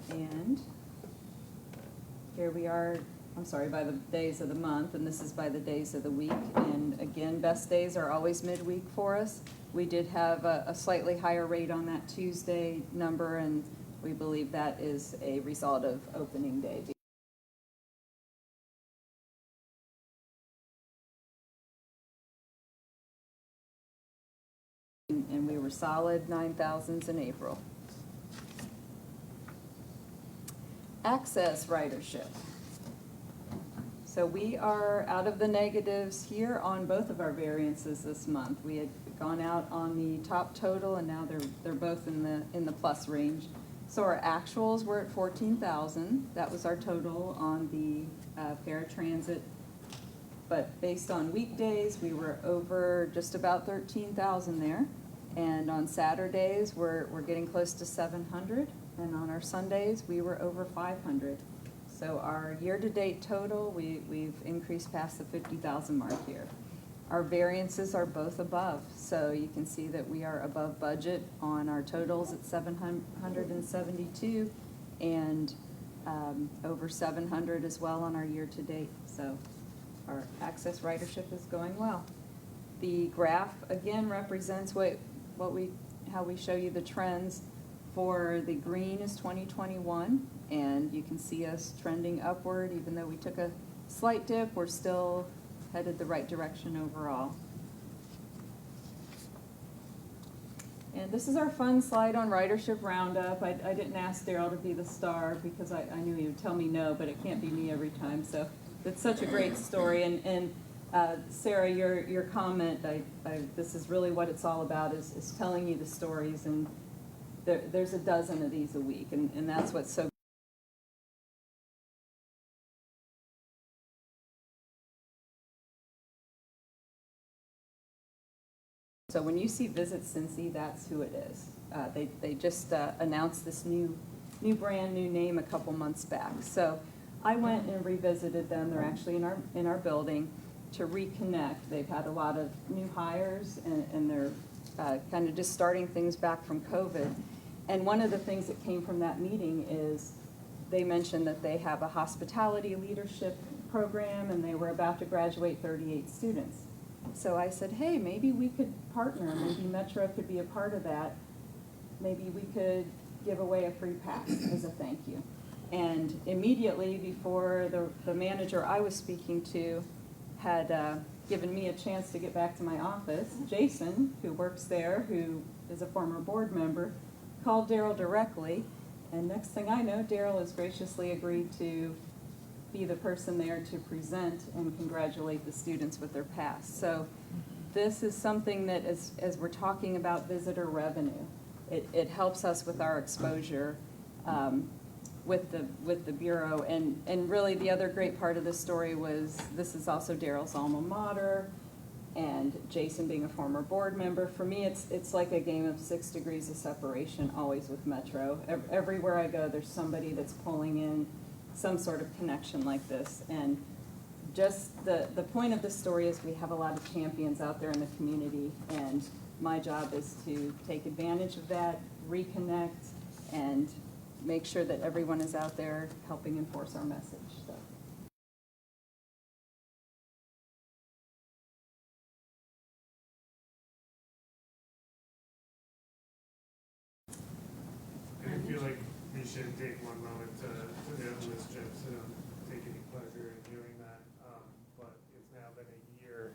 And here we are, I'm sorry, by the days of the month, and this is by the days of the week. And again, best days are always midweek for us. We did have a slightly higher rate on that Tuesday number, and we believe that is a result of opening day. And we were solid 9,000s in April. Access ridership. So we are out of the negatives here on both of our variances this month. We had gone out on the top total, and now they're both in the plus range. So our actuals were at 14,000. That was our total on the paratransit. But based on weekdays, we were over just about 13,000 there. And on Saturdays, we're getting close to 700. And on our Sundays, we were over 500. So our year-to-date total, we've increased past the 50,000 mark here. Our variances are both above, so you can see that we are above budget on our totals at 772 and over 700 as well on our year-to-date. So our access ridership is going well. The graph again represents how we show you the trends. For the green is 2021, and you can see us trending upward. Even though we took a slight dip, we're still headed the right direction overall. And this is our fun slide on ridership roundup. I didn't ask Daryl to be the star because I knew he would tell me no, but it can't be me every time. So it's such a great story. And Sarah, your comment, this is really what it's all about, is telling you the stories. And there's a dozen of these a week, and that's what's so. So when you see Visit Cincy, that's who it is. They just announced this new brand new name a couple months back. So I went and revisited them. They're actually in our building to reconnect. They've had a lot of new hires, and they're kind of just starting things back from COVID. And one of the things that came from that meeting is they mentioned that they have a hospitality leadership program, and they were about to graduate 38 students. So I said, hey, maybe we could partner. Maybe Metro could be a part of that. Maybe we could give away a free pass as a thank you. And immediately before the manager I was speaking to had given me a chance to get back to my office, Jason, who works there, who is a former board member, called Daryl directly, and next thing I know, Daryl has graciously agreed to be the person there to present and congratulate the students with their pass. So this is something that, as we're talking about visitor revenue, it helps us with our exposure with the Bureau. And really the other great part of this story was this is also Daryl's alma mater, and Jason being a former board member. For me, it's like a game of 6 degrees of separation always with Metro. Everywhere I go, there's somebody that's pulling in some sort of connection like this. And just the point of this story is we have a lot of champions out there in the community, and my job is to take advantage of that, reconnect, and make sure that everyone is out there helping enforce our message. So. you should take one moment to note Ms. Chips. I don't take any pleasure in doing that. But it's now been a year,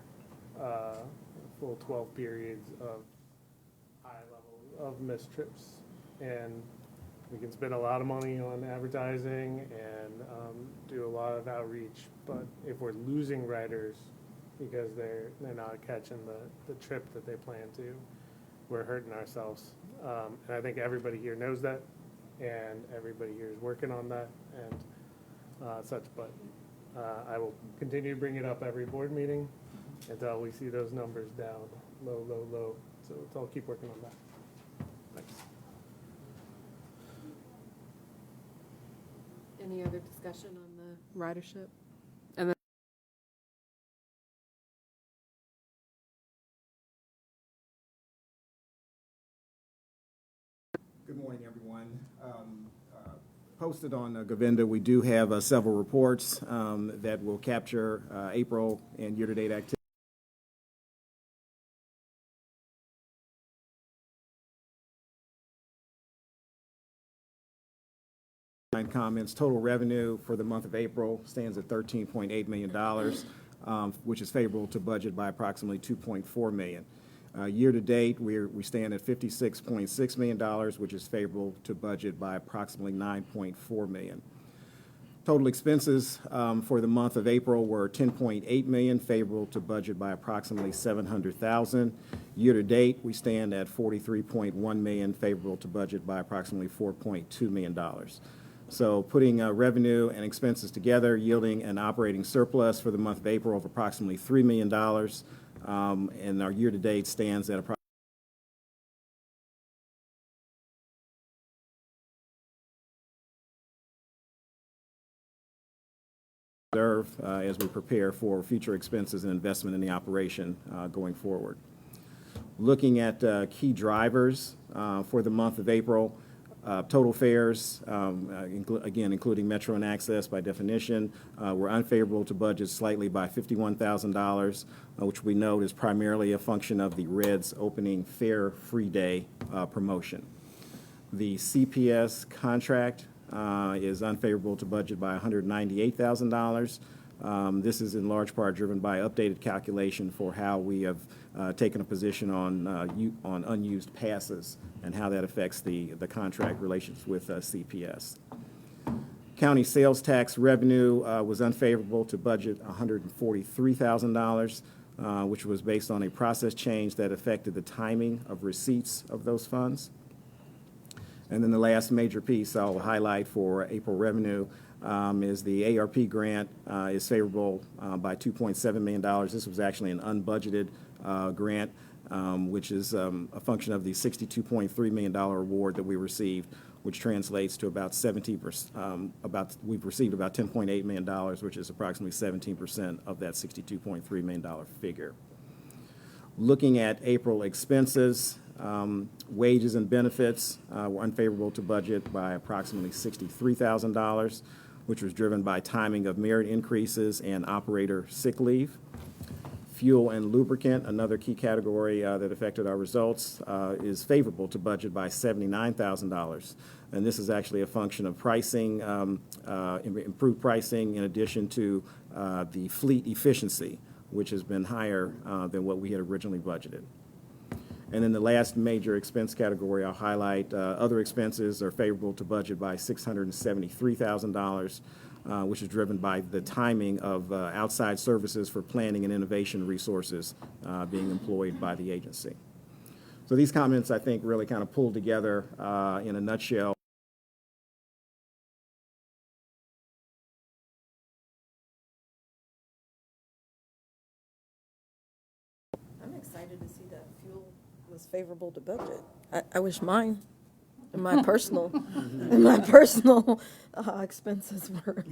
full 12 periods of high level of Ms. Trips. And we can spend a lot of money on advertising and do a lot of outreach, but if we're losing riders because they're not catching the trip that they plan to, we're hurting ourselves. And I think everybody here knows that, and everybody here is working on that and such, but I will continue to bring it up every board meeting until we see those numbers down low, low, low. So I'll keep working on that. Thanks. Any other discussion on the ridership? And then Good morning, everyone. Posted on Govinda, we do have several reports that will capture April and year-to-date activity. Comments. Total revenue for the month of April stands at $13.8 million, which is favorable to budget by approximately $2.4 million. Year-to-date, we stand at $56.6 million, which is favorable to budget by approximately $9.4 million. Total expenses for the month of April were $10.8 million, favorable to budget by approximately $700,000. Year-to-date, we stand at $43.1 million, favorable to budget by approximately $4.2 million. So putting revenue and expenses together, yielding an operating surplus for the month of April of approximately $3 million, and our year-to-date stands at approximately as we prepare for future expenses and investment in the operation going forward. Looking at key drivers for the month of April, total fares, again, including Metro and Access by definition, were unfavorable to budget slightly by $51,000, which we note is primarily a function of the Reds opening fare-free day promotion. The CPS contract is unfavorable to budget by $198,000. This is in large part driven by updated calculation for how we have taken a position on unused passes and how that affects the contract relations with CPS. County sales tax revenue was unfavorable to budget $143,000, which was based on a process change that affected the timing of receipts of those funds. And then the last major piece I'll highlight for April revenue is the ARP grant is favorable by $2.7 million. This was actually an unbudgeted grant, which is a function of the $62.3 million award that we received, which translates to about 17%. We've received about $10.8 million, which is approximately 17% of that $62.3 million figure. Looking at April expenses, wages and benefits were unfavorable to budget by approximately $63,000, which was driven by timing of merit increases and operator sick leave. Fuel and lubricant, another key category that affected our results, is favorable to budget by $79,000. And this is actually a function of pricing, improved pricing, in addition to the fleet efficiency, which has been higher than what we had originally budgeted. And then the last major expense category I'll highlight, other expenses are favorable to budget by $673,000, which is driven by the timing of outside services for planning and innovation resources being employed by the agency. So these comments, I think, really kind of pull together in a nutshell. I'm excited to see that fuel was favorable to budget. I wish mine, and my personal, expenses were.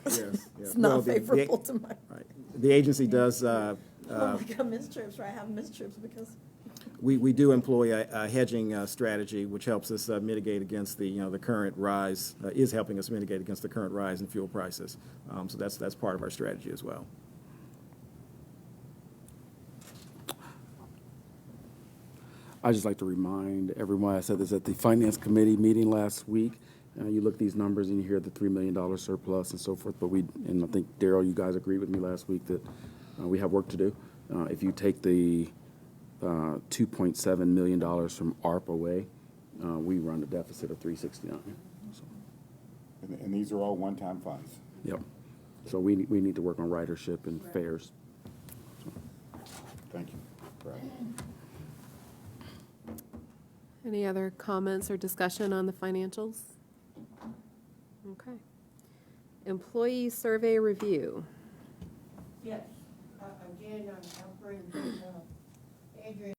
Yes. It's not favorable to my. Right. The agency does. I become missed trips, right? I have missed trips because. We do employ a hedging strategy, which helps us mitigate against the current rise, is helping us mitigate against the current rise in fuel prices. So that's part of our strategy as well. I'd just like to remind everyone, I said this at the Finance Committee meeting last week, you look at these numbers and you hear the $3 million surplus and so forth, but and I think, Daryl, you guys agreed with me last week that we have work to do. If you take the $2.7 million from ARP away, we run a deficit of 369. So, And these are all one-time funds. yep. So we need to work on ridership and fares. Thank you. Brad. Any other comments or discussion on the financials? Okay. Employee survey review. Yes, again, I'm bringing Adrian.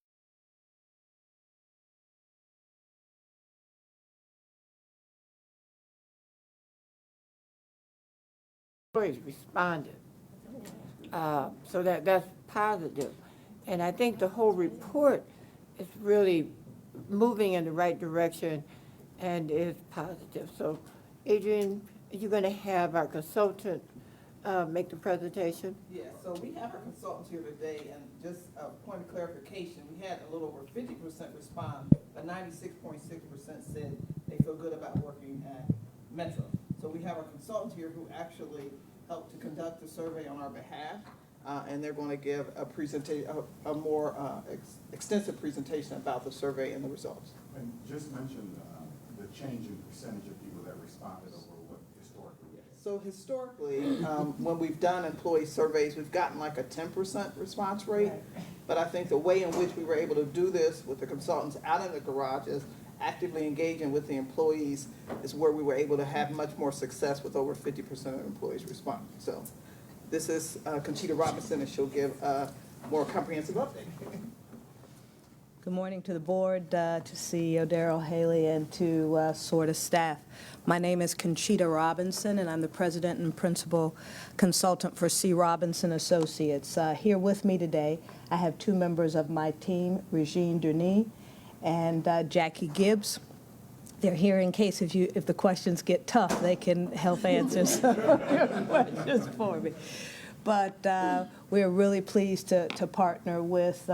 Employees responded, so that's positive. And I think the whole report is really moving in the right direction and is positive. So Adrian, are you going to have our consultant make the presentation? Yeah, so we have our consultants here today, and just a point of clarification, we had a little over 50% respond, but 96.6% said they feel good about working at Metro. So we have our consultants here who actually helped to conduct the survey on our behalf, and they're going to give a more extensive presentation about the survey and the results. And just mention the change in percentage of people that responded over what historically. So historically, when we've done employee surveys, we've gotten like a 10% response rate. But I think the way in which we were able to do this with the consultants out in the garages, actively engaging with the employees, is where we were able to have much more success with over 50% of employees responding. So this is Conchita Robinson, and she'll give a more comprehensive update. Good morning to the board, to CEO Daryl Haley, and to SORTA staff. My name is Conchita Robinson, and I'm the president and principal consultant for C. Robinson Associates. Here with me today, I have two members of my team, Regine Denis and Jackie Gibbs. They're here in case if the questions get tough, they can help answer some of your questions for me. But we're really pleased to partner with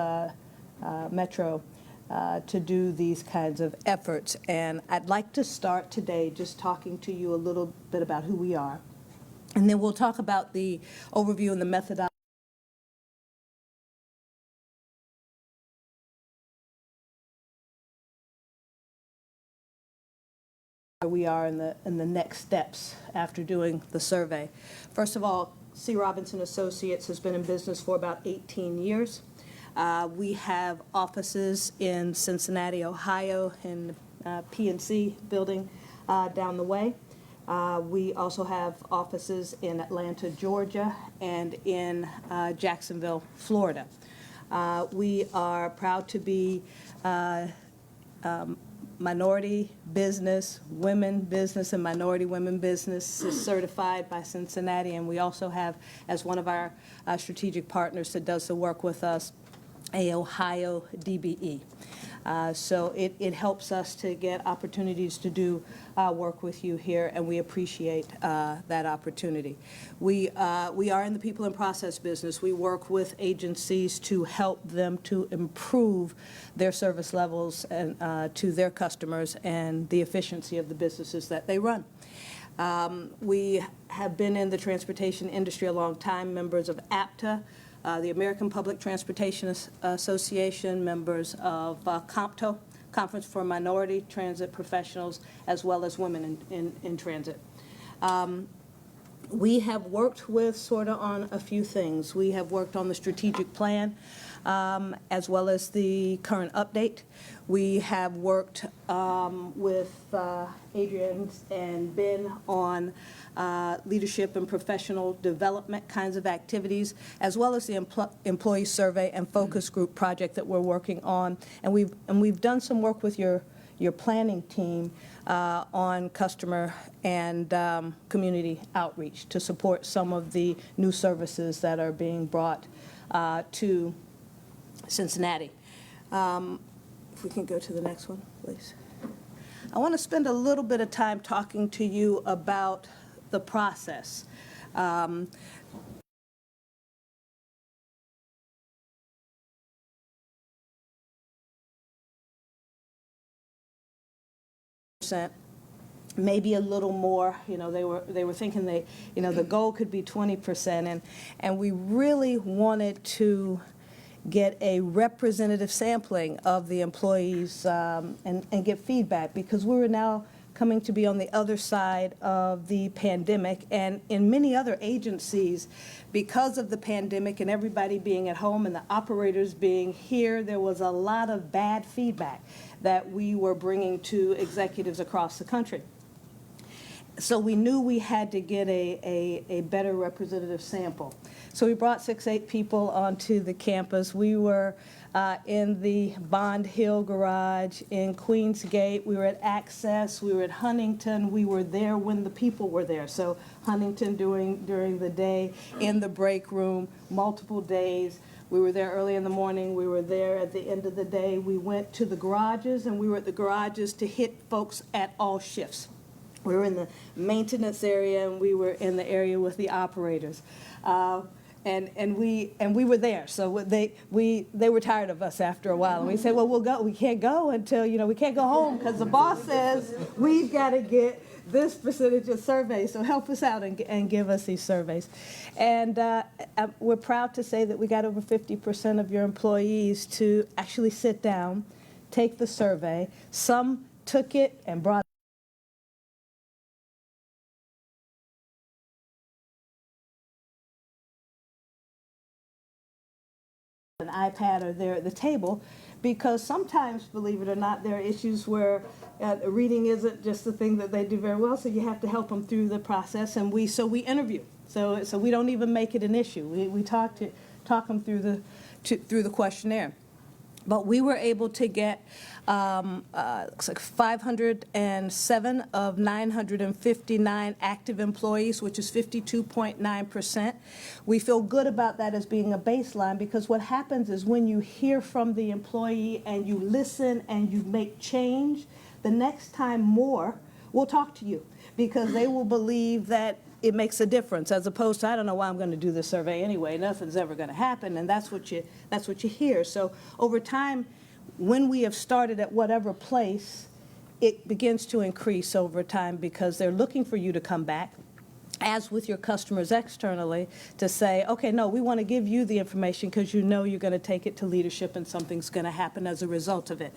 Metro to do these kinds of efforts. And I'd like to start today just talking to you a little bit about who we are. And then we'll talk about the overview and the methodology. We are in the next steps after doing the survey. First of all, C. Robinson Associates has been in business for about 18 years. We have offices in Cincinnati, Ohio, in the PNC building down the way. We also have offices in Atlanta, Georgia, and in Jacksonville, Florida. We are proud to be minority business, women business, and minority women business is certified by Cincinnati, and we also have, as one of our strategic partners that does the work with us, a Ohio DBE. So it helps us to get opportunities to do work with you here, and we appreciate that opportunity. We are in the people and process business. We work with agencies to help them to improve their service levels and to their customers and the efficiency of the businesses that they run. We have been in the transportation industry a long time, members of APTA, the American Public Transportation Association, members of COMPTO, Conference for Minority Transit Professionals, as well as Women in Transit. We have worked with SORTA on a few things. We have worked on the strategic plan, as well as the current update. We have worked with Adrian and Ben on leadership and professional development kinds of activities, as well as the employee survey and focus group project that we're working on. And we've done some work with your planning team on customer and community outreach to support some of the new services that are being brought to Cincinnati. If we can go to the next one, please. I want to spend a little bit of time talking to you about the process. 15%, maybe a little more. You know, they were thinking the goal could be 20%, and we really wanted to get a representative sampling of the employees and get feedback, because we were now coming to be on the other side of the pandemic. And in many other agencies, because of the pandemic and everybody being at home and the operators being here, there was a lot of bad feedback that we were bringing to executives across the country. So we knew we had to get a better representative sample. So we brought 8 people onto the campus. We were in the Bond Hill garage, in Queensgate. We were at Access. We were at Huntington. We were there when the people were there. So Huntington during the day, in the break room, multiple days. We were there early in the morning. We were there at the end of the day. We went to the garages, and we were at the garages to hit folks at all shifts. We were in the maintenance area, and we were in the area with the operators. And we were there. So they were tired of us after a while. And we said, well, we'll go. We can't go until, we can't go home because the boss says we've got to get this percentage of surveys. So help us out and give us these surveys. And we're proud to say that we got over 50% of your employees to actually sit down, take the survey. Some took it and brought an iPad or they're at the table, because sometimes, believe it or not, there are issues where reading isn't just the thing that they do very well, so you have to help them through the process, and we interview. So we don't even make it an issue. We talk them through the questionnaire. But we were able to get looks like 507 of 959 active employees, which is 52.9%. We feel good about that as being a baseline, because what happens is when you hear from the employee and you listen and you make change, the next time more will talk to you, because they will believe that it makes a difference, as opposed to, I don't know why I'm going to do this survey anyway, nothing's ever going to happen, and that's what you hear. So over time, when we have started at whatever place, it begins to increase over time, because they're looking for you to come back, as with your customers externally, to say, okay, no, we want to give you the information because you're going to take it to leadership and something's going to happen as a result of it.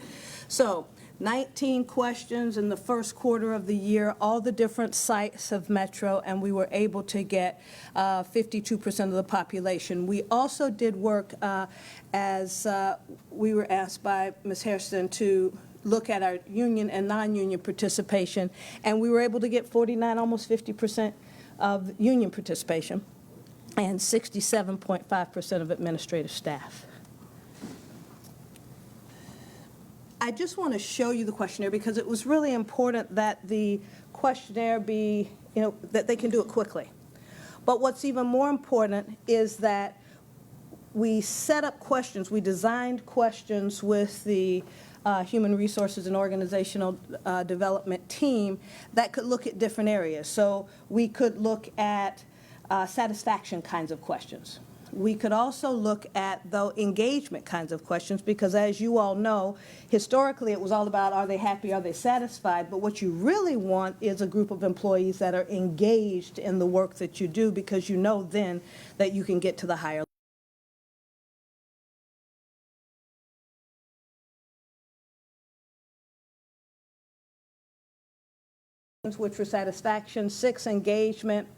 So 19 questions in the first quarter of the year, all the different sites of Metro, and we were able to get 52% of the population. We also did work as we were asked by Ms. Hairston to look at our union and non-union participation, and we were able to get 49, almost 50% of union participation, and 67.5% of administrative staff. I just want to show you the questionnaire, because it was really important that the questionnaire be, that they can do it quickly. But what's even more important is that we set up questions, we designed questions with the Human Resources and Organizational Development team that could look at different areas. So we could look at satisfaction kinds of questions. We could also look at the engagement kinds of questions, because as you all know, historically it was all about, are they happy, are they satisfied? But what you really want is a group of employees that are engaged in the work that you do, because you know then that you can get to the higher levels, which were satisfaction, 6 engagement,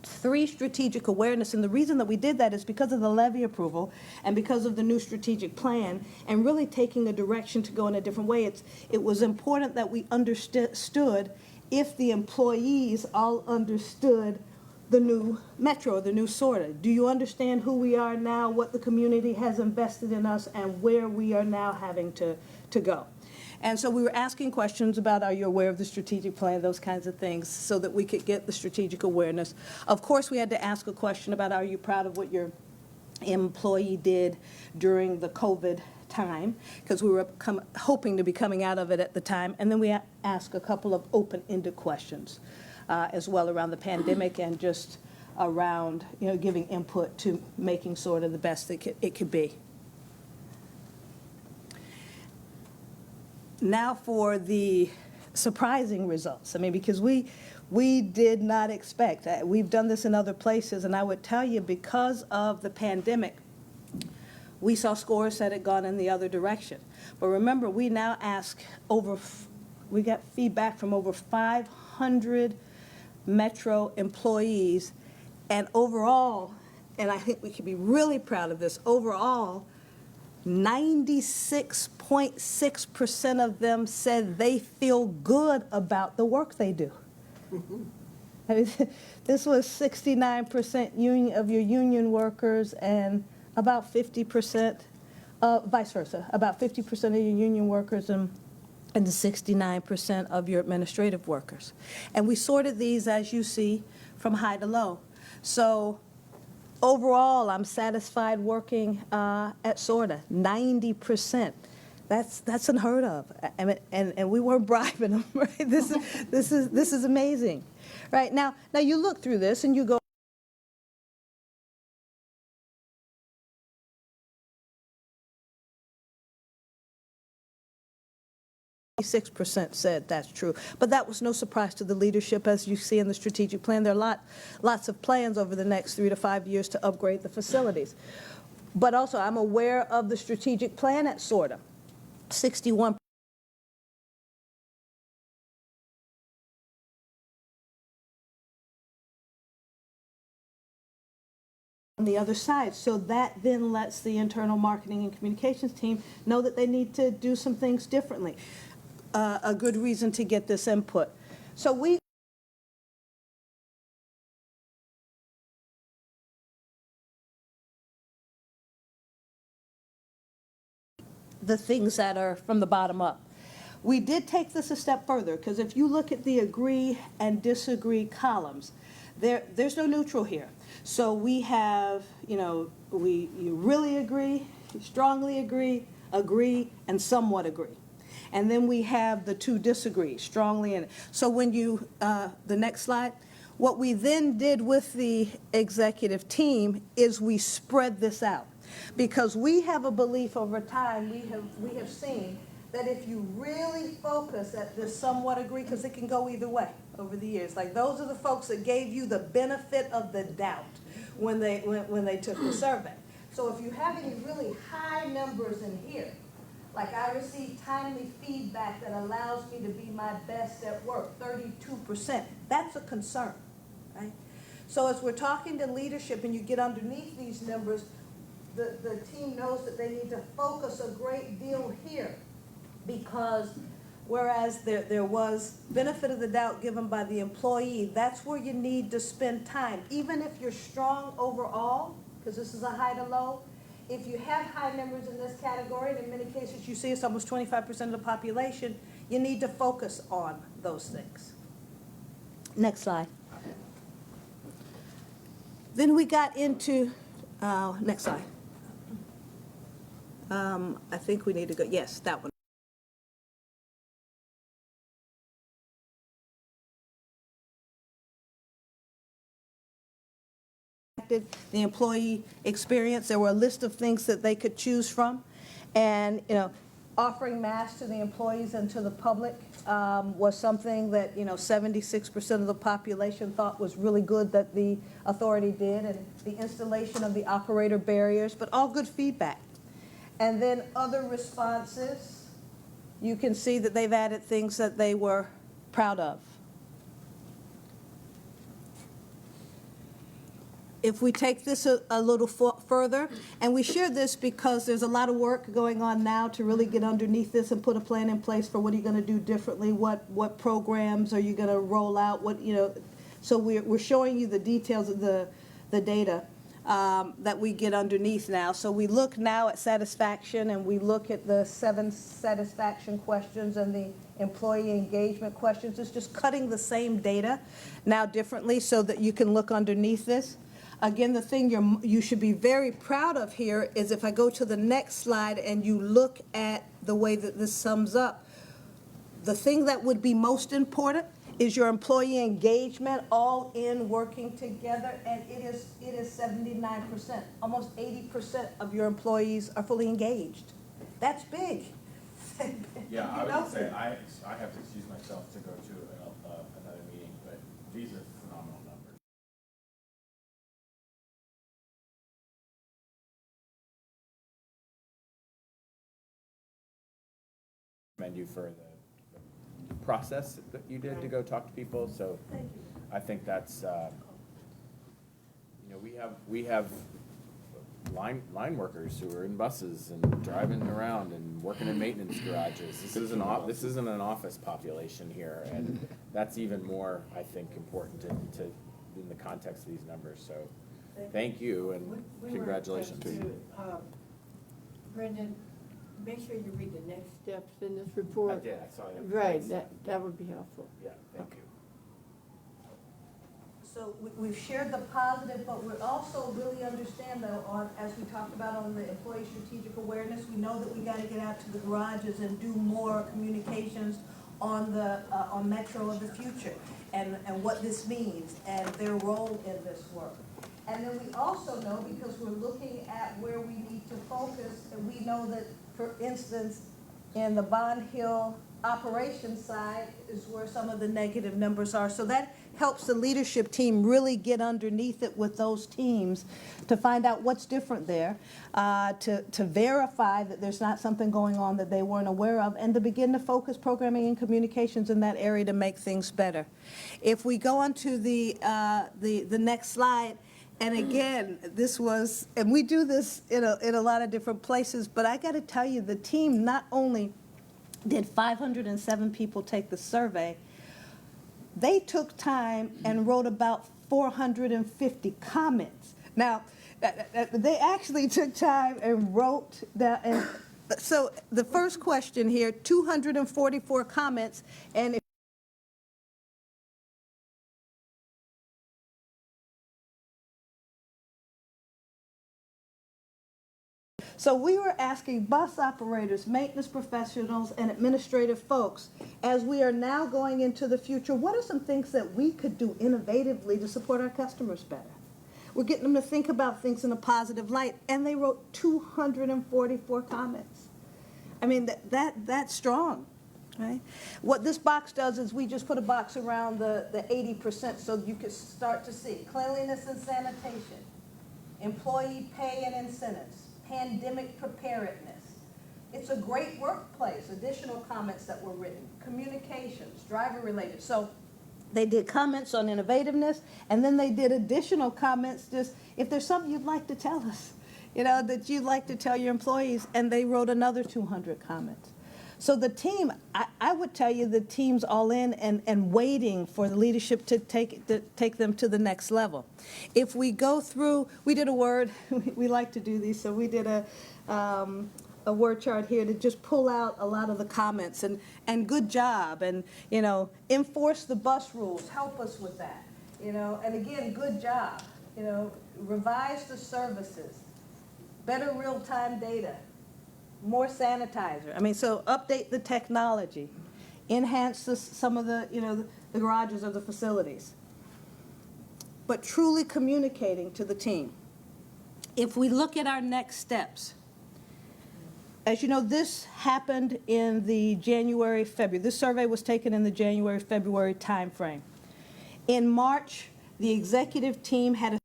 3 strategic awareness. And the reason that we did that is because of the levy approval and because of the new strategic plan, and really taking a direction to go in a different way. It was important that we understood if the employees all understood the new Metro, the new SORTA. Do you understand who we are now, what the community has invested in us, and where we are now having to go? And so we were asking questions about, are you aware of the strategic plan, those kinds of things, so that we could get the strategic awareness. Of course, we had to ask a question about, are you proud of what your employee did during the COVID time, because we were hoping to be coming out of it at the time. And then we asked a couple of open-ended questions as well around the pandemic, and just around giving input to making sort of the best it could be. Now for the surprising results. I mean, because we did not expect. We've done this in other places, and I would tell you, because of the pandemic, we saw scores that had gone in the other direction. But remember, we now ask we got feedback from over 500 Metro employees, and overall, and I think we can be really proud of this, overall, 96.6% of them said they feel good about the work they do. I mean, this was 69% of your union workers and about 50%, vice versa, about 50% of your union workers and 69% of your administrative workers. And we sorted these, as you see, from high to low. So overall, I'm satisfied working at SORTA, 90%. That's unheard of, and we weren't bribing them, right? This is amazing, right? Now you look through this and you go, 6% said that's true. But that was no surprise to the leadership. As you see in the strategic plan, there are lots of plans over the next 3 to 5 years to upgrade the facilities. But also, I'm aware of the strategic plan at SORTA. 61% on the other side. So that then lets the internal marketing and communications team know that they need to do some things differently. A good reason to get this input. So the things that are from the bottom up. We did take this a step further, because if you look at the agree and disagree columns, there's no neutral here. So we have, you really agree, you strongly agree, and somewhat agree. And then we have the two disagree, strongly and so when you, the next slide, what we then did with the executive team is we spread this out. Because we have a belief over time, we have seen that if you really focus at this somewhat agree, because it can go either way over the years. Like, those are the folks that gave you the benefit of the doubt when they took the survey. So if you have any really high numbers in here, like I receive timely feedback that allows me to be my best at work, 32%, that's a concern, right? So as we're talking to leadership and you get underneath these numbers, the team knows that they need to focus a great deal here, because whereas there was benefit of the doubt given by the employee, that's where you need to spend time. Even if you're strong overall, because this is a high to low, if you have high numbers in this category, and in many cases you see it's almost 25% of the population, you need to focus on those things. Next slide. Then we got into, next slide. I think we need to go, yes, that one. The employee experience. There were a list of things that they could choose from, and offering masks to the employees and to the public was something that 76% of the population thought was really good that the authority did, and the installation of the operator barriers, but all good feedback. And then other responses, you can see that they've added things that they were proud of. If we take this a little further, and we share this because there's a lot of work going on now to really get underneath this and put a plan in place for what are you going to do differently, what programs are you going to roll out, so we're showing you the details of the data that we get underneath now. So we look now at satisfaction, and we look at the 7 satisfaction questions and the employee engagement questions. It's just cutting the same data now differently so that you can look underneath this. Again, the thing you should be very proud of here is if I go to the next slide and you look at the way that this sums up, the thing that would be most important is your employee engagement, all in working together, and it is 79%. Almost 80% of your employees are fully engaged. That's big. Yeah, I was gonna say, I have to excuse myself to go to another meeting, but these are phenomenal numbers. Commend you for the process that you did to go talk to people, so I think that's, you know, we have line workers who are in buses and driving around and working in maintenance garages. This isn't an office population here, and that's even more, I think, important to in the context of these numbers. So, thank you and congratulations. Brendan, make sure you read the next steps in this report. I did. I saw it. Right, that would be helpful. Yeah, thank you. So we've shared the positive, but we also really understand though, as we talked about on the employee strategic awareness, we know that we got to get out to the garages and do more communications on Metro of the future and what this means and their role in this work. And then we also know, because we're looking at where we need to focus, and we know that, for instance, in the Bond Hill operations side is where some of the negative numbers are. So that helps the leadership team really get underneath it with those teams to find out what's different there, to verify that there's not something going on that they weren't aware of, and to begin to focus programming and communications in that area to make things better. If we go on to the next slide, and again, this was, and we do this in a lot of different places, but I got to tell you, the team not only did 507 people take the survey, they took time and wrote about 450 comments. Now, they actually took time and wrote that. And so the first question here, 244 comments, and if so we were asking bus operators, maintenance professionals, and administrative folks, as we are now going into the future, what are some things that we could do innovatively to support our customers better? We're getting them to think about things in a positive light, and they wrote 244 comments. I mean, that's strong, right? What this box does is we just put a box around the 80% so you can start to see cleanliness and sanitation, employee pay and incentives, pandemic preparedness. It's a great workplace. Additional comments that were written, communications, driver related. So they did comments on innovativeness, and then they did additional comments, just if there's something you'd like to tell us, you know, that you'd like to tell your employees, and they wrote another 200 comments. So the team, I would tell you, the team's all in and waiting for the leadership to take them to the next level. If we go through, we did a word, we like to do these, so we did a word chart here to just pull out a lot of the comments, and good job, and, you know, enforce the bus rules, help us with that, you know, and again, good job, you know, revise the services, better real-time data, more sanitizer. I mean, so update the technology, enhance some of the, you know, the garages of the facilities, but truly communicating to the team. If we look at our next steps, as you know, this happened in the January, February. This survey was taken in the January, February timeframe. In March, the executive team had a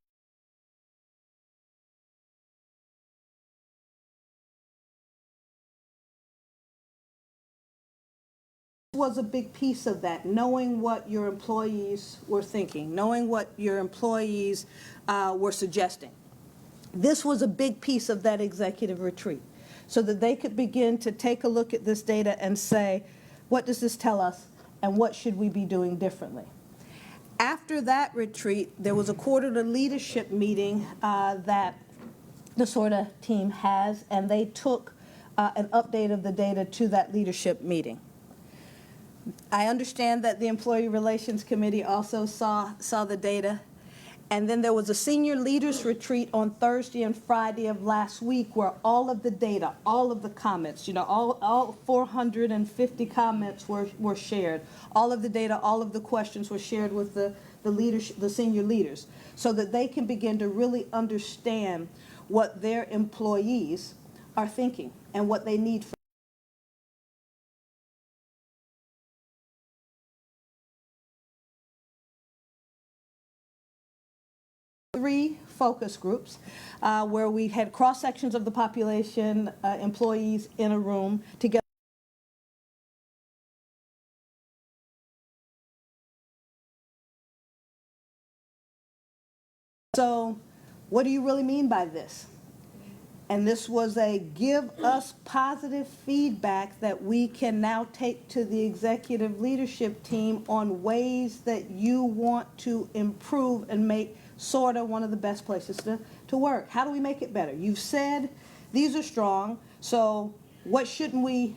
was a big piece of that, knowing what your employees were thinking, knowing what your employees were suggesting. This was a big piece of that executive retreat, so that they could begin to take a look at this data and say, what does this tell us, and what should we be doing differently? After that retreat, there was a quarterly leadership meeting that the SORTA team has, and they took an update of the data to that leadership meeting. I understand that the Employee Relations Committee also saw the data. And then there was a senior leaders retreat on Thursday and Friday of last week where all of the data, all of the comments, you know, all 450 comments were shared. All of the data, all of the questions were shared with the senior leaders, so that they can begin to really understand what their employees are thinking and what they need from 3 focus groups where we had cross sections of the population, employees in a room together. So what do you really mean by this? And this was a give us positive feedback that we can now take to the executive leadership team on ways that you want to improve and make SORTA one of the best places to work. How do we make it better? You've said these are strong, so what shouldn't we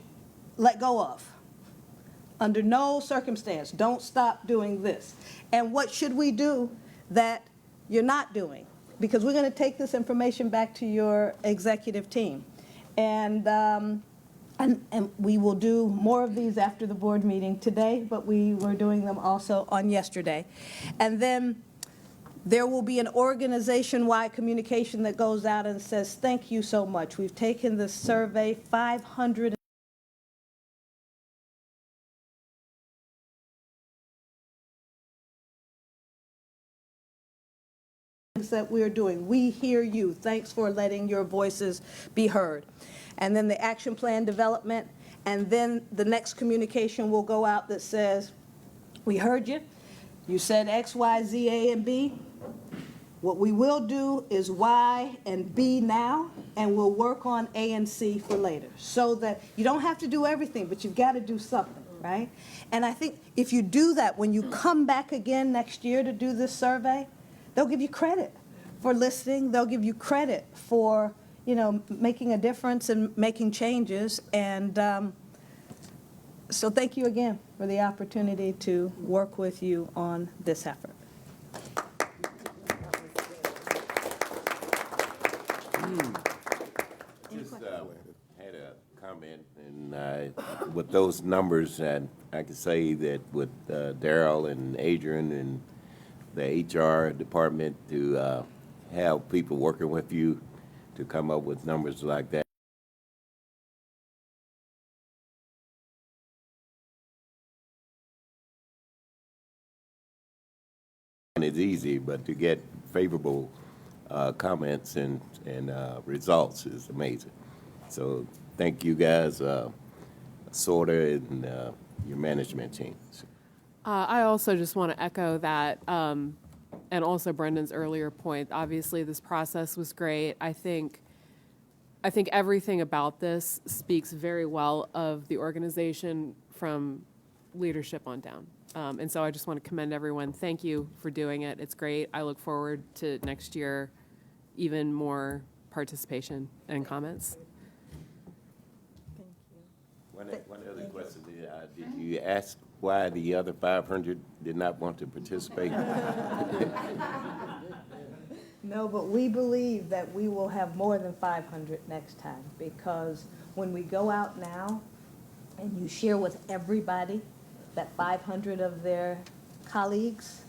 let go of? Under no circumstance, don't stop doing this. And what should we do that you're not doing? Because we're going to take this information back to your executive team. And we will do more of these after the board meeting today, but we were doing them also on yesterday. And then there will be an organization-wide communication that goes out and says, thank you so much. We've taken this survey, 500 that we're doing. We hear you. Thanks for letting your voices be heard. And then the action plan development, and then the next communication will go out that says, we heard you. You said X, Y, Z, A, and B. What we will do is Y and B now, and we'll work on A and C for later. So that you don't have to do everything, but you've got to do something, right? And I think if you do that, when you come back again next year to do this survey, they'll give you credit for listening. They'll give you credit for, you know, making a difference and making changes. And so thank you again for the opportunity to work with you on this effort. Just had a comment, and with those numbers, and I can say that with Daryl and Adrian and the HR department to have people working with you to come up with numbers like that. And it's easy, but to get favorable comments and results is amazing. So thank you guys, SORTA and your management team. I also just want to echo that, and also Brendan's earlier point. Obviously, this process was great. I think everything about this speaks very well of the organization from leadership on down. And so I just want to commend everyone. Thank you for doing it. It's great. I look forward to next year, even more participation and comments. One other question, did you ask why the other 500 did not want to participate? No, but we believe that we will have more than 500 next time, because when we go out now and you share with everybody that 500 of their colleagues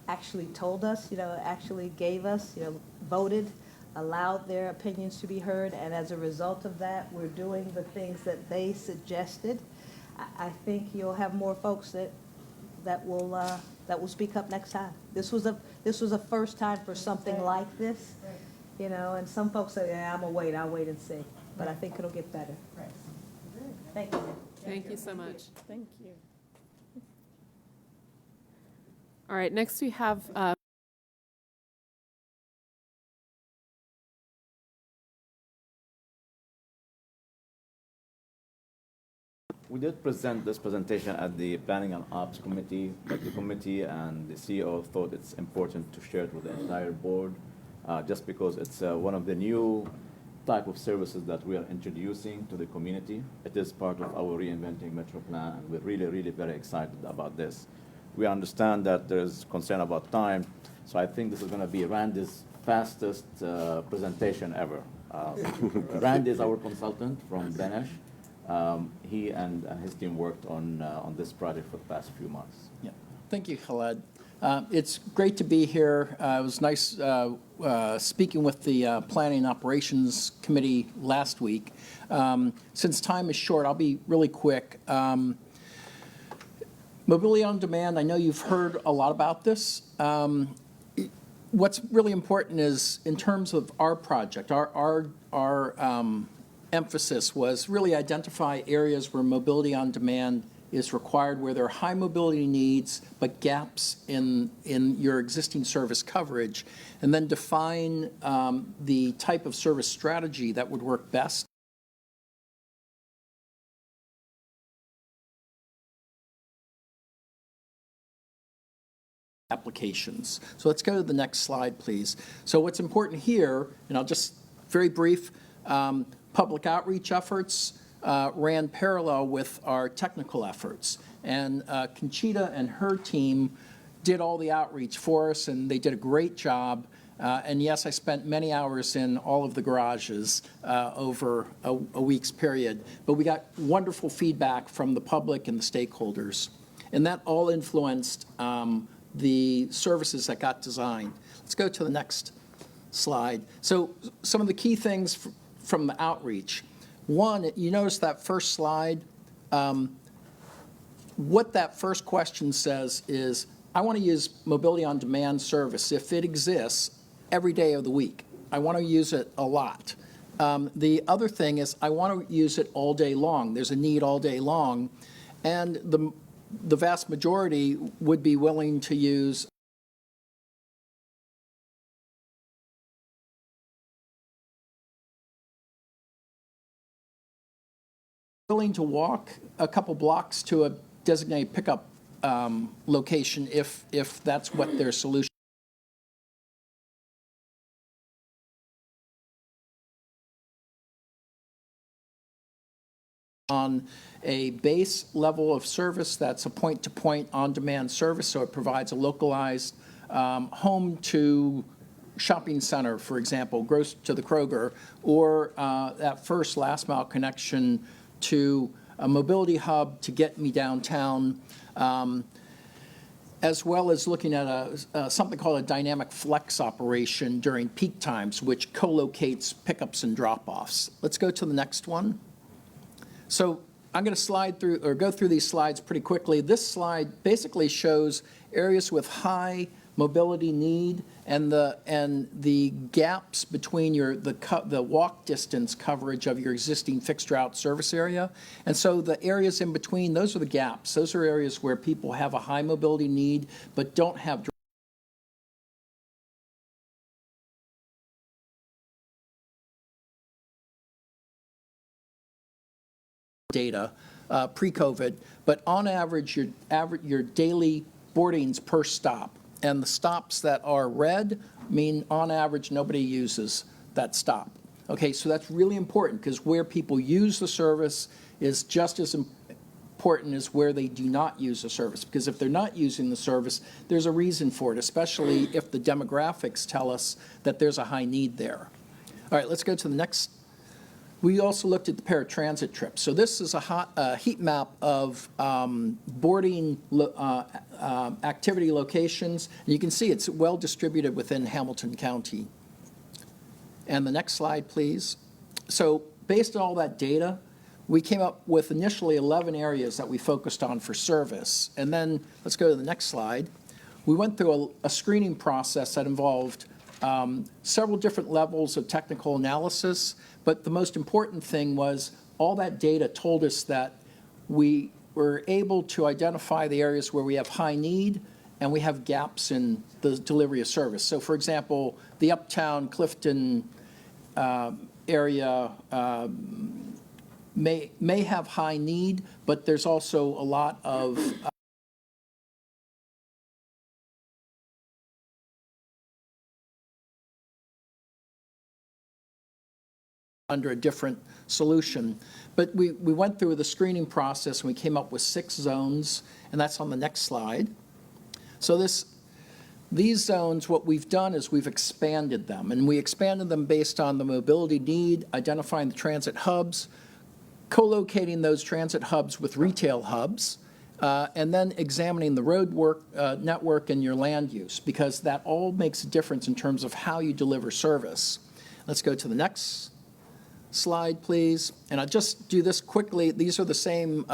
actually told us, actually gave us, voted, allowed their opinions to be heard, and as a result of that, we're doing the things that they suggested. I think you'll have more folks that will speak up next time. This was a first time for something like this, and some folks say, yeah, I'll wait and see, but I think it'll get better. Thank you. Thank you so much. Thank you. All right, next we have we did present this presentation at the Planning and Ops Committee, but the committee and the CEO thought it's important to share it with the entire board, just because it's one of the new type of services that we are introducing to the community. It is part of our Reinventing Metro plan, and we're really, really very excited about this. We understand that there's concern about time, so I think this is going to be Randy's fastest presentation ever. Randy is our consultant from Benesh. He and his team worked on this project for the past few months. Yeah. Thank you, Khaled. It's great to be here. It was nice speaking with the Planning and Operations Committee last week. Since time is short, I'll be really quick. Mobility on demand, I know you've heard a lot about this. what's really important is, in terms of our project, our emphasis was really identify areas where mobility on demand is required, where there are high mobility needs but gaps in your existing service coverage, and then define the type of service strategy that would work best. Applications. So let's go to the next slide, please. So what's important here, and I'll just very brief, public outreach efforts ran parallel with our technical efforts. And Conchita and her team did all the outreach for us, and they did a great job. And yes, I spent many hours in all of the garages over a week's period. But we got wonderful feedback from the public and the stakeholders. And that all influenced the services that got designed. Let's go to the next slide. So some of the key things from the outreach. One, you notice that first slide. What that first question says is, I want to use mobility on demand service if it exists every day of the week. I want to use it a lot. The other thing is, I want to use it all day long. There's a need all day long. And the vast majority would be willing to use walk a couple blocks to a designated pickup location if that's what their solution. On a base level of service that's a point-to-point on-demand service, so it provides a localized home to shopping center, for example, gross to the Kroger, or that first last mile connection to a mobility hub to get me downtown, as well as looking at something called a dynamic flex operation during peak times, which co-locates pickups and drop-offs. Let's go to the next one. So I'm going to slide through or go through these slides pretty quickly. This slide basically shows areas with high mobility need and the gaps between the walk distance coverage of your existing fixed route service area. And so the areas in between, those are the gaps. Those are areas where people have a high mobility need but don't have data pre-COVID, but on average, your daily boardings per stop, and the stops that are red mean on average nobody uses that stop. Okay, so that's really important because where people use the service is just as important as where they do not use the service, because if they're not using the service, there's a reason for it, especially if the demographics tell us that there's a high need there. All right, let's go to the next. We also looked at the paratransit trips. So this is a heat map of boarding activity locations. And you can see it's well distributed within Hamilton County. And the next slide, please. So based on all that data, we came up with initially 11 areas that we focused on for service. And then, let's go to the next slide. We went through a screening process that involved several different levels of technical analysis, but the most important thing was all that data told us that we were able to identify the areas where we have high need and we have gaps in the delivery of service. So for example, the Uptown Clifton area may have high need, but there's also a lot of under a different solution. But we went through the screening process and we came up with 6 zones, and that's on the next slide. So these zones, what we've done is we've expanded them, and we expanded them based on the mobility need, identifying the transit hubs, co-locating those transit hubs with retail hubs, and then examining the road network and your land use, because that all makes a difference in terms of how you deliver service. Let's go to the next slide, please. And I'll just do this quickly. These are the same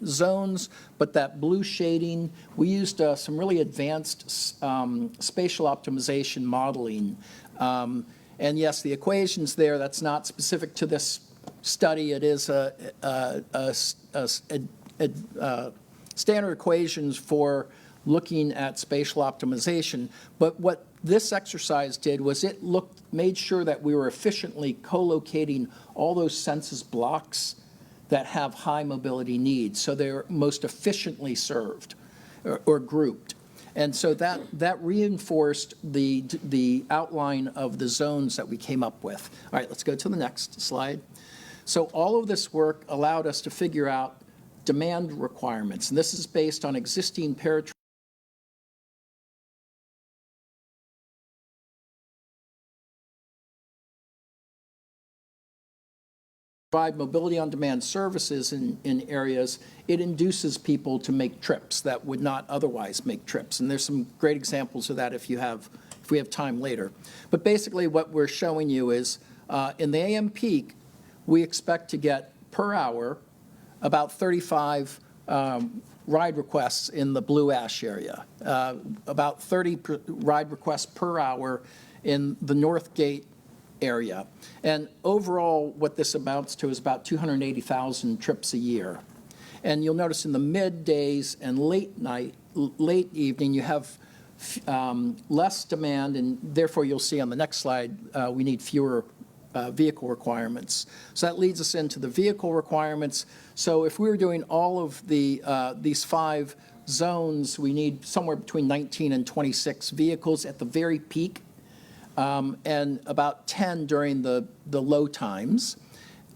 zones, but that blue shading, we used some really advanced spatial optimization modeling. And yes, the equations there, that's not specific to this study. It is standard equations for looking at spatial optimization. But what this exercise did was it made sure that we were efficiently co-locating all those census blocks that have high mobility needs, so they're most efficiently served or grouped. And so that reinforced the outline of the zones that we came up with. All right, let's go to the next slide. So all of this work allowed us to figure out demand requirements, and this is based on existing provide mobility on demand services in areas. It induces people to make trips that would not otherwise make trips. And there's some great examples of that if we have time later. But basically what we're showing you is in the AM peak, we expect to get per hour about 35 ride requests in the Blue Ash area, about 30 ride requests per hour in the North Gate area. And overall, what this amounts to is about 280,000 trips a year. And you'll notice in the middays and late evening, you have less demand, and therefore you'll see on the next slide, we need fewer vehicle requirements. So that leads us into the vehicle requirements. So if we were doing all of these 5 zones, we need somewhere between 19 and 26 vehicles at the very peak, and about 10 during the low times.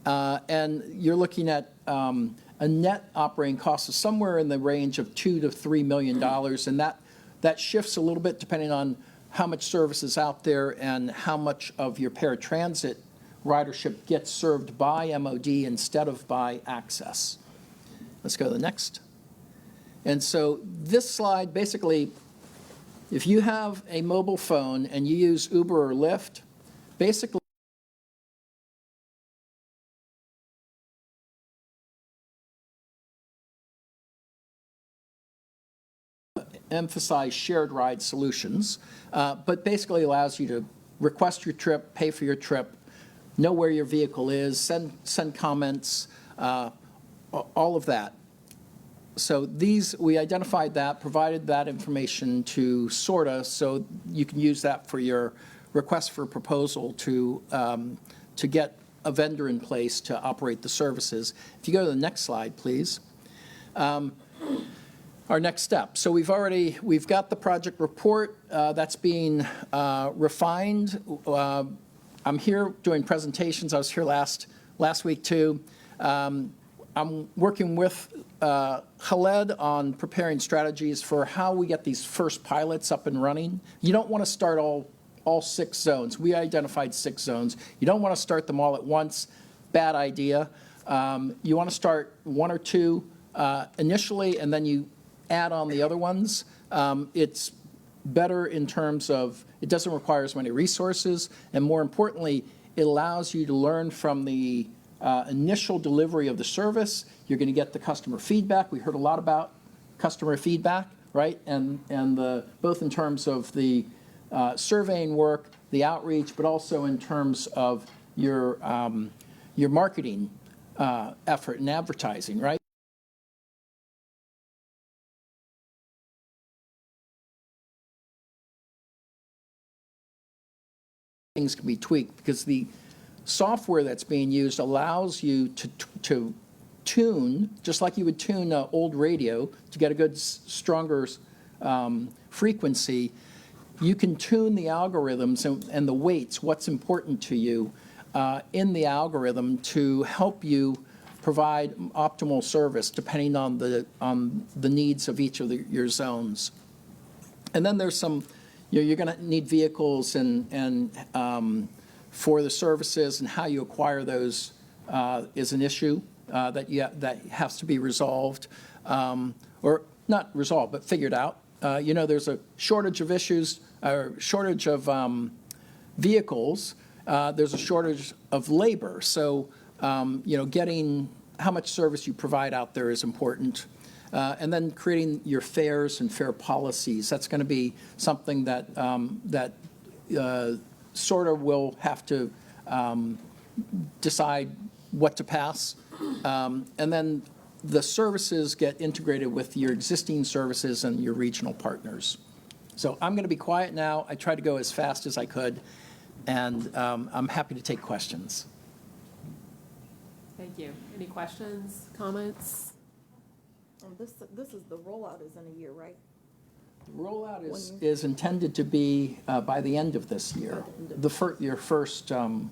And you're looking at a net operating cost of somewhere in the range of $2 to $3 million, and that shifts a little bit depending on how much service is out there and how much of your paratransit ridership gets served by MOD instead of by Access. Let's go to the next. And so this slide basically, if you have a mobile phone and you use Uber or Lyft, basically emphasize shared ride solutions, but basically allows you to request your trip, pay for your trip, know where your vehicle is, send comments, all of that. So we identified that, provided that information to SORTA, so you can use that for your request for proposal to get a vendor in place to operate the services. If you go to the next slide, please. Our next step. So we've got the project report that's being refined. I'm here doing presentations. I was here last week too. I'm working with Khaled on preparing strategies for how we get these first pilots up and running. You don't want to start all 6 zones. We identified 6 zones. You don't want to start them all at once. Bad idea. You want to start 1 or 2 initially, and then you add on the other ones. It's better in terms of it doesn't require as many resources, and more importantly, it allows you to learn from the initial delivery of the service. You're going to get the customer feedback. We heard a lot about customer feedback, right? And both in terms of the surveying work, the outreach, but also in terms of your marketing effort and advertising, right? Things can be tweaked because the software that's being used allows you to tune, just like you would tune an old radio to get a good, stronger frequency. You can tune the algorithms and the weights, what's important to you in the algorithm to help you provide optimal service depending on the needs of each of your zones. And then there's some, you're going to need vehicles and for the services, and how you acquire those is an issue that has to be resolved, or not resolved, but figured out. There's a shortage of vehicles, there's a shortage of labor. So, getting how much service you provide out there is important. And then creating your fares and fare policies, that's going to be something that, SORTA will have to decide what to pass. And then the services get integrated with your existing services and your regional partners. So I'm going to be quiet now. I tried to go as fast as I could, and I'm happy to take questions. Thank you. Any questions, comments? This is, the rollout is in a year, right? The rollout is intended to be by the end of this year, your first zone.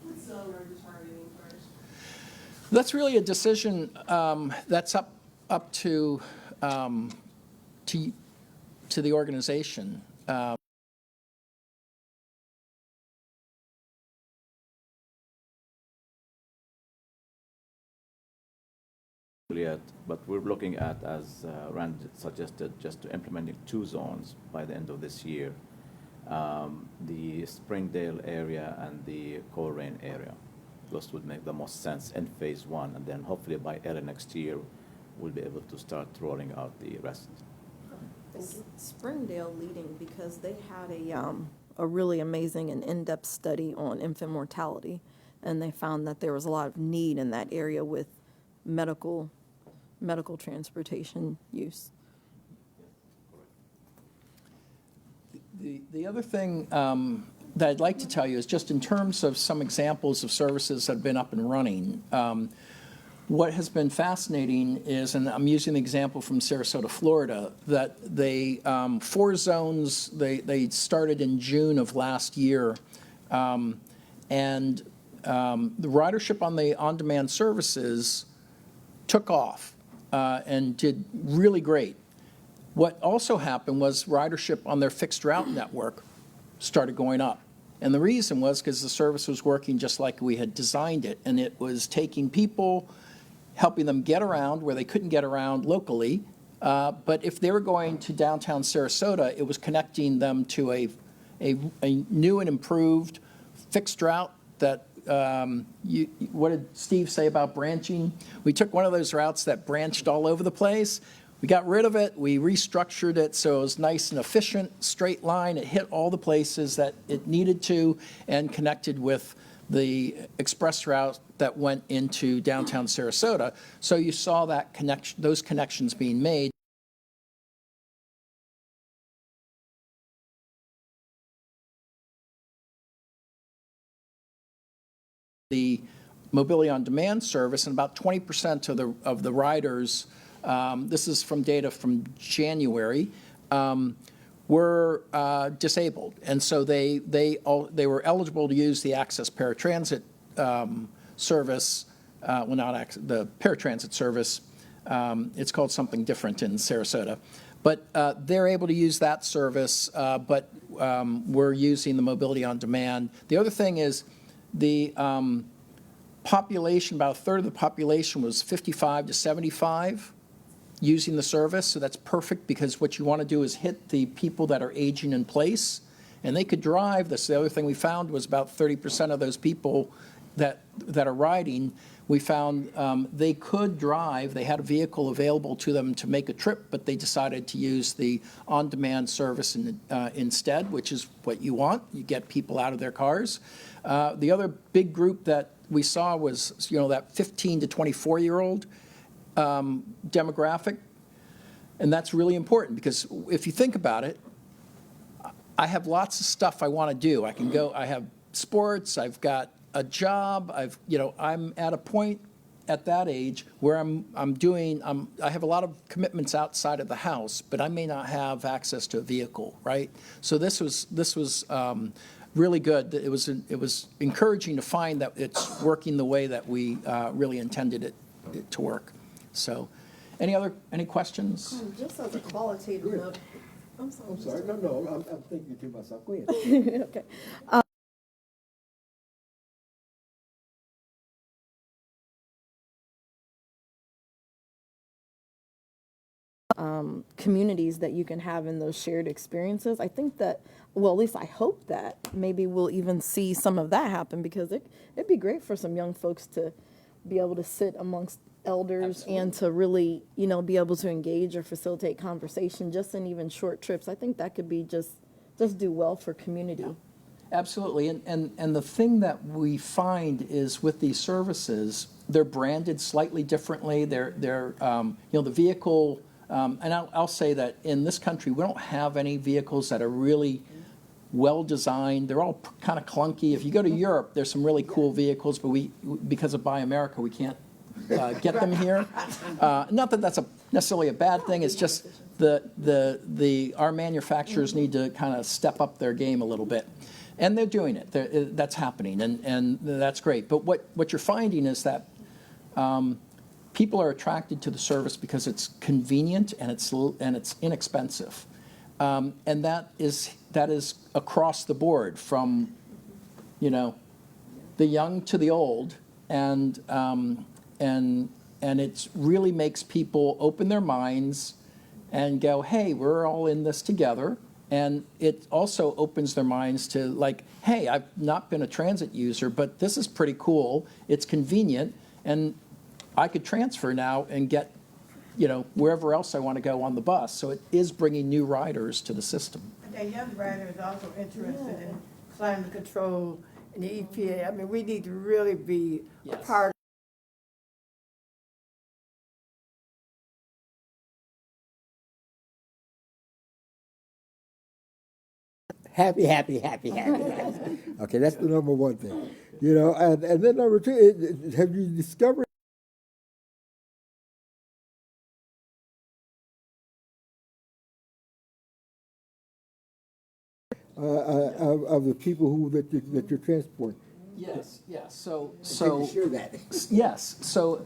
What zone are you targeting first? That's really a decision that's up to the organization. Yet, but we're looking at, as Rand suggested, just to implementing 2 zones by the end of this year, the Springdale area and the Coleraine area. Those would make the most sense in phase 1, and then hopefully by early next year, we'll be able to start rolling out the rest. Is Springdale leading because they had a really amazing and in-depth study on infant mortality, and they found that there was a lot of need in that area with medical transportation use. The other thing that I'd like to tell you is just in terms of some examples of services that have been up and running. What has been fascinating is, and I'm using the example from Sarasota, Florida, that they 4 zones, they started in June of last year, and the ridership on the on-demand services took off and did really great. What also happened was ridership on their fixed route network started going up. And the reason was because the service was working just like we had designed it, and it was taking people, helping them get around where they couldn't get around locally. But if they were going to downtown Sarasota, it was connecting them to a new and improved fixed route that what did Steve say about branching? We took one of those routes that branched all over the place. We got rid of it. We restructured it so it was nice and efficient, straight line. It hit all the places that it needed to and connected with the express route that went into downtown Sarasota. So you saw that those connections being made. The mobility on demand service, and about 20% of the riders, this is from data from January, were disabled, and so they were eligible to use the Access Paratransit service. Well, not the paratransit service. It's called something different in Sarasota, but they're able to use that service. But we're using the mobility on demand. The other thing is the population. About a third of the population was 55 to 75. Using the service, so that's perfect because what you want to do is hit the people that are aging in place, and they could drive. That's the other thing we found was about 30% of those people that are riding, we found they could drive. They had a vehicle available to them to make a trip, but they decided to use the on-demand service instead, which is what you want. You get people out of their cars. The other big group that we saw was that 15 to 24-year-old demographic, and that's really important because if you think about it, I have lots of stuff I want to do. I can go. I have sports. I've got a job. I'm at a point at that age where I have a lot of commitments outside of the house, but I may not have access to a vehicle, right? So this was really good. It was encouraging to find that it's working the way that we really intended it to work. So, any questions? Just as a qualitative note. I'm sorry. No, I'm thinking to myself. Go ahead. Okay. communities that you can have in those shared experiences. I think that, well, at least I hope that maybe we'll even see some of that happen, because it'd be great for some young folks to be able to sit amongst elders and to really, be able to engage or facilitate conversation just in even short trips. I think that could be just do well for community. Yeah. Absolutely, and the thing that we find is with these services, they're branded slightly differently. They're the vehicle, and I'll say that in this country we don't have any vehicles that are really well designed. They're all kind of clunky. If you go to Europe, there's some really cool vehicles, but because of Buy America, we can't get them here. Not that that's necessarily a bad thing. It's just our manufacturers need to kind of step up their game a little bit. And they're doing it. That's happening, and that's great. But what you're finding is that people are attracted to the service because it's convenient and it's inexpensive, and that is across the board, from the young to the old, and it really makes people open their minds and go, hey, we're all in this together. And it also opens their minds to, like, hey, I've not been a transit user, but this is pretty cool. It's convenient, and I could transfer now and get, wherever else I want to go on the bus. So it is bringing new riders to the system. And young riders are also interested in climate control and the EPA. I mean, we need to really be a part. Happy. Okay, that's the number one thing. And then number two, have you discovered of the people that you're transporting? Yes. So share that. Yes. So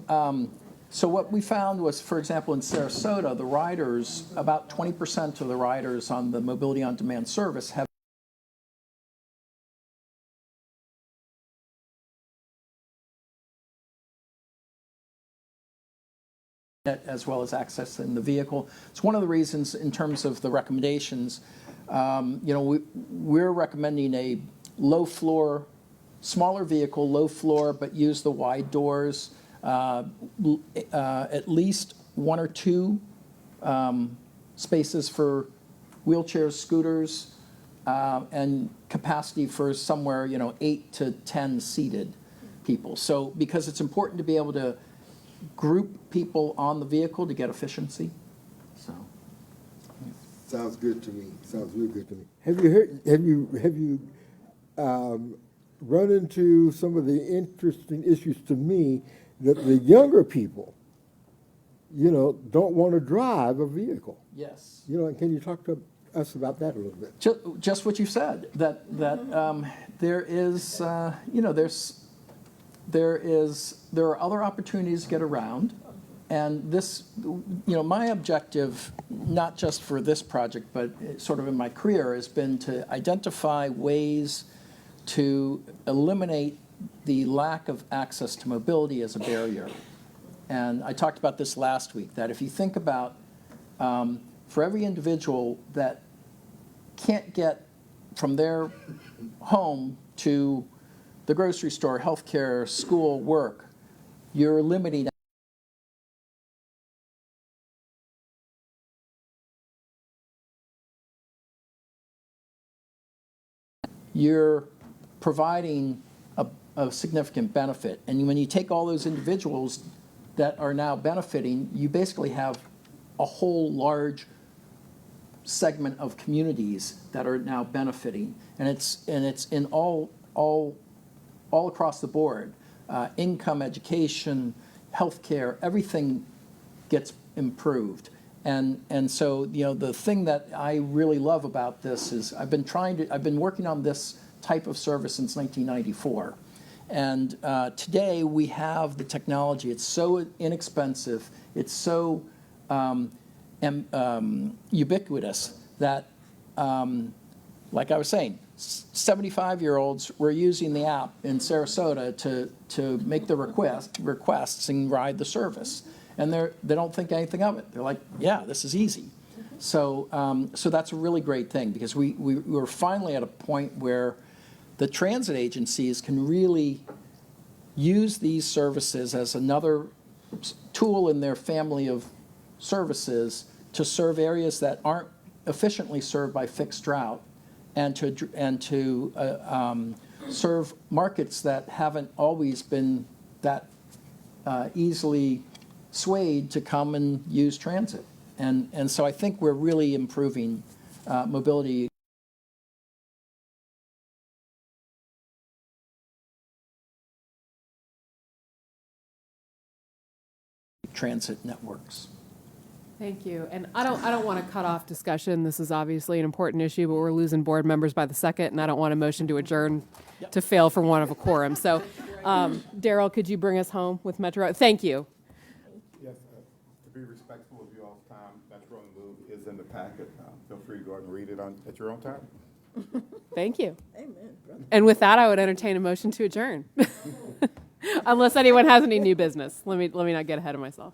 what we found was, for example, in Sarasota, the riders, about 20% of the riders on the Mobility on Demand service have as well as access in the vehicle. It's one of the reasons, in terms of the recommendations, we're recommending a low floor, smaller vehicle, low floor, but use the wide doors, at least one or two spaces for wheelchairs, scooters, and capacity for somewhere, 8 to 10 seated people. So, because it's important to be able to group people on the vehicle to get efficiency. So, Sounds good to me. Sounds really good to me. Have you run into some of the interesting issues to me that the younger people, don't want to drive a vehicle? yes. And can you talk to us about that a little bit? Just what you said, that there is, there are other opportunities to get around, and this, my objective, not just for this project, but sort of in my career, has been to identify ways to eliminate the lack of access to mobility as a barrier. And I talked about this last week, that if you think about, for every individual that can't get from their home to the grocery store, healthcare, school, work, you're limiting. You're providing a significant benefit. And when you take all those individuals that are now benefiting, you basically have a whole large segment of communities that are now benefiting. And it's in all across the board. Income, education, healthcare, everything gets improved. And so, the thing that I really love about this is I've been working on this type of service since 1994. And today we have the technology. It's so inexpensive. It's so ubiquitous that, like I was saying, 75-year-olds were using the app in Sarasota to make the requests and ride the service. And they don't think anything of it. They're like, yeah, this is easy. So, so that's a really great thing, because we're finally at a point where the transit agencies can really use these services as another tool in their family of services to serve areas that aren't efficiently served by fixed route, and to serve markets that haven't always been that easily swayed to come and use transit. And so I think we're really improving mobility. Transit networks. Thank you. And I don't want to cut off discussion. This is obviously an important issue, but we're losing board members by the second, and I don't want a motion to adjourn to fail for one of a quorum. So, Daryl, could you bring us home with Metro? Thank you. Yes, to be respectful of you all's time, Metro and Move is in the packet. Feel free to go ahead and read it at your own time. Thank you. Amen, brother. And with that, I would entertain a motion to adjourn. Unless anyone has any new business. Let me not get ahead of myself.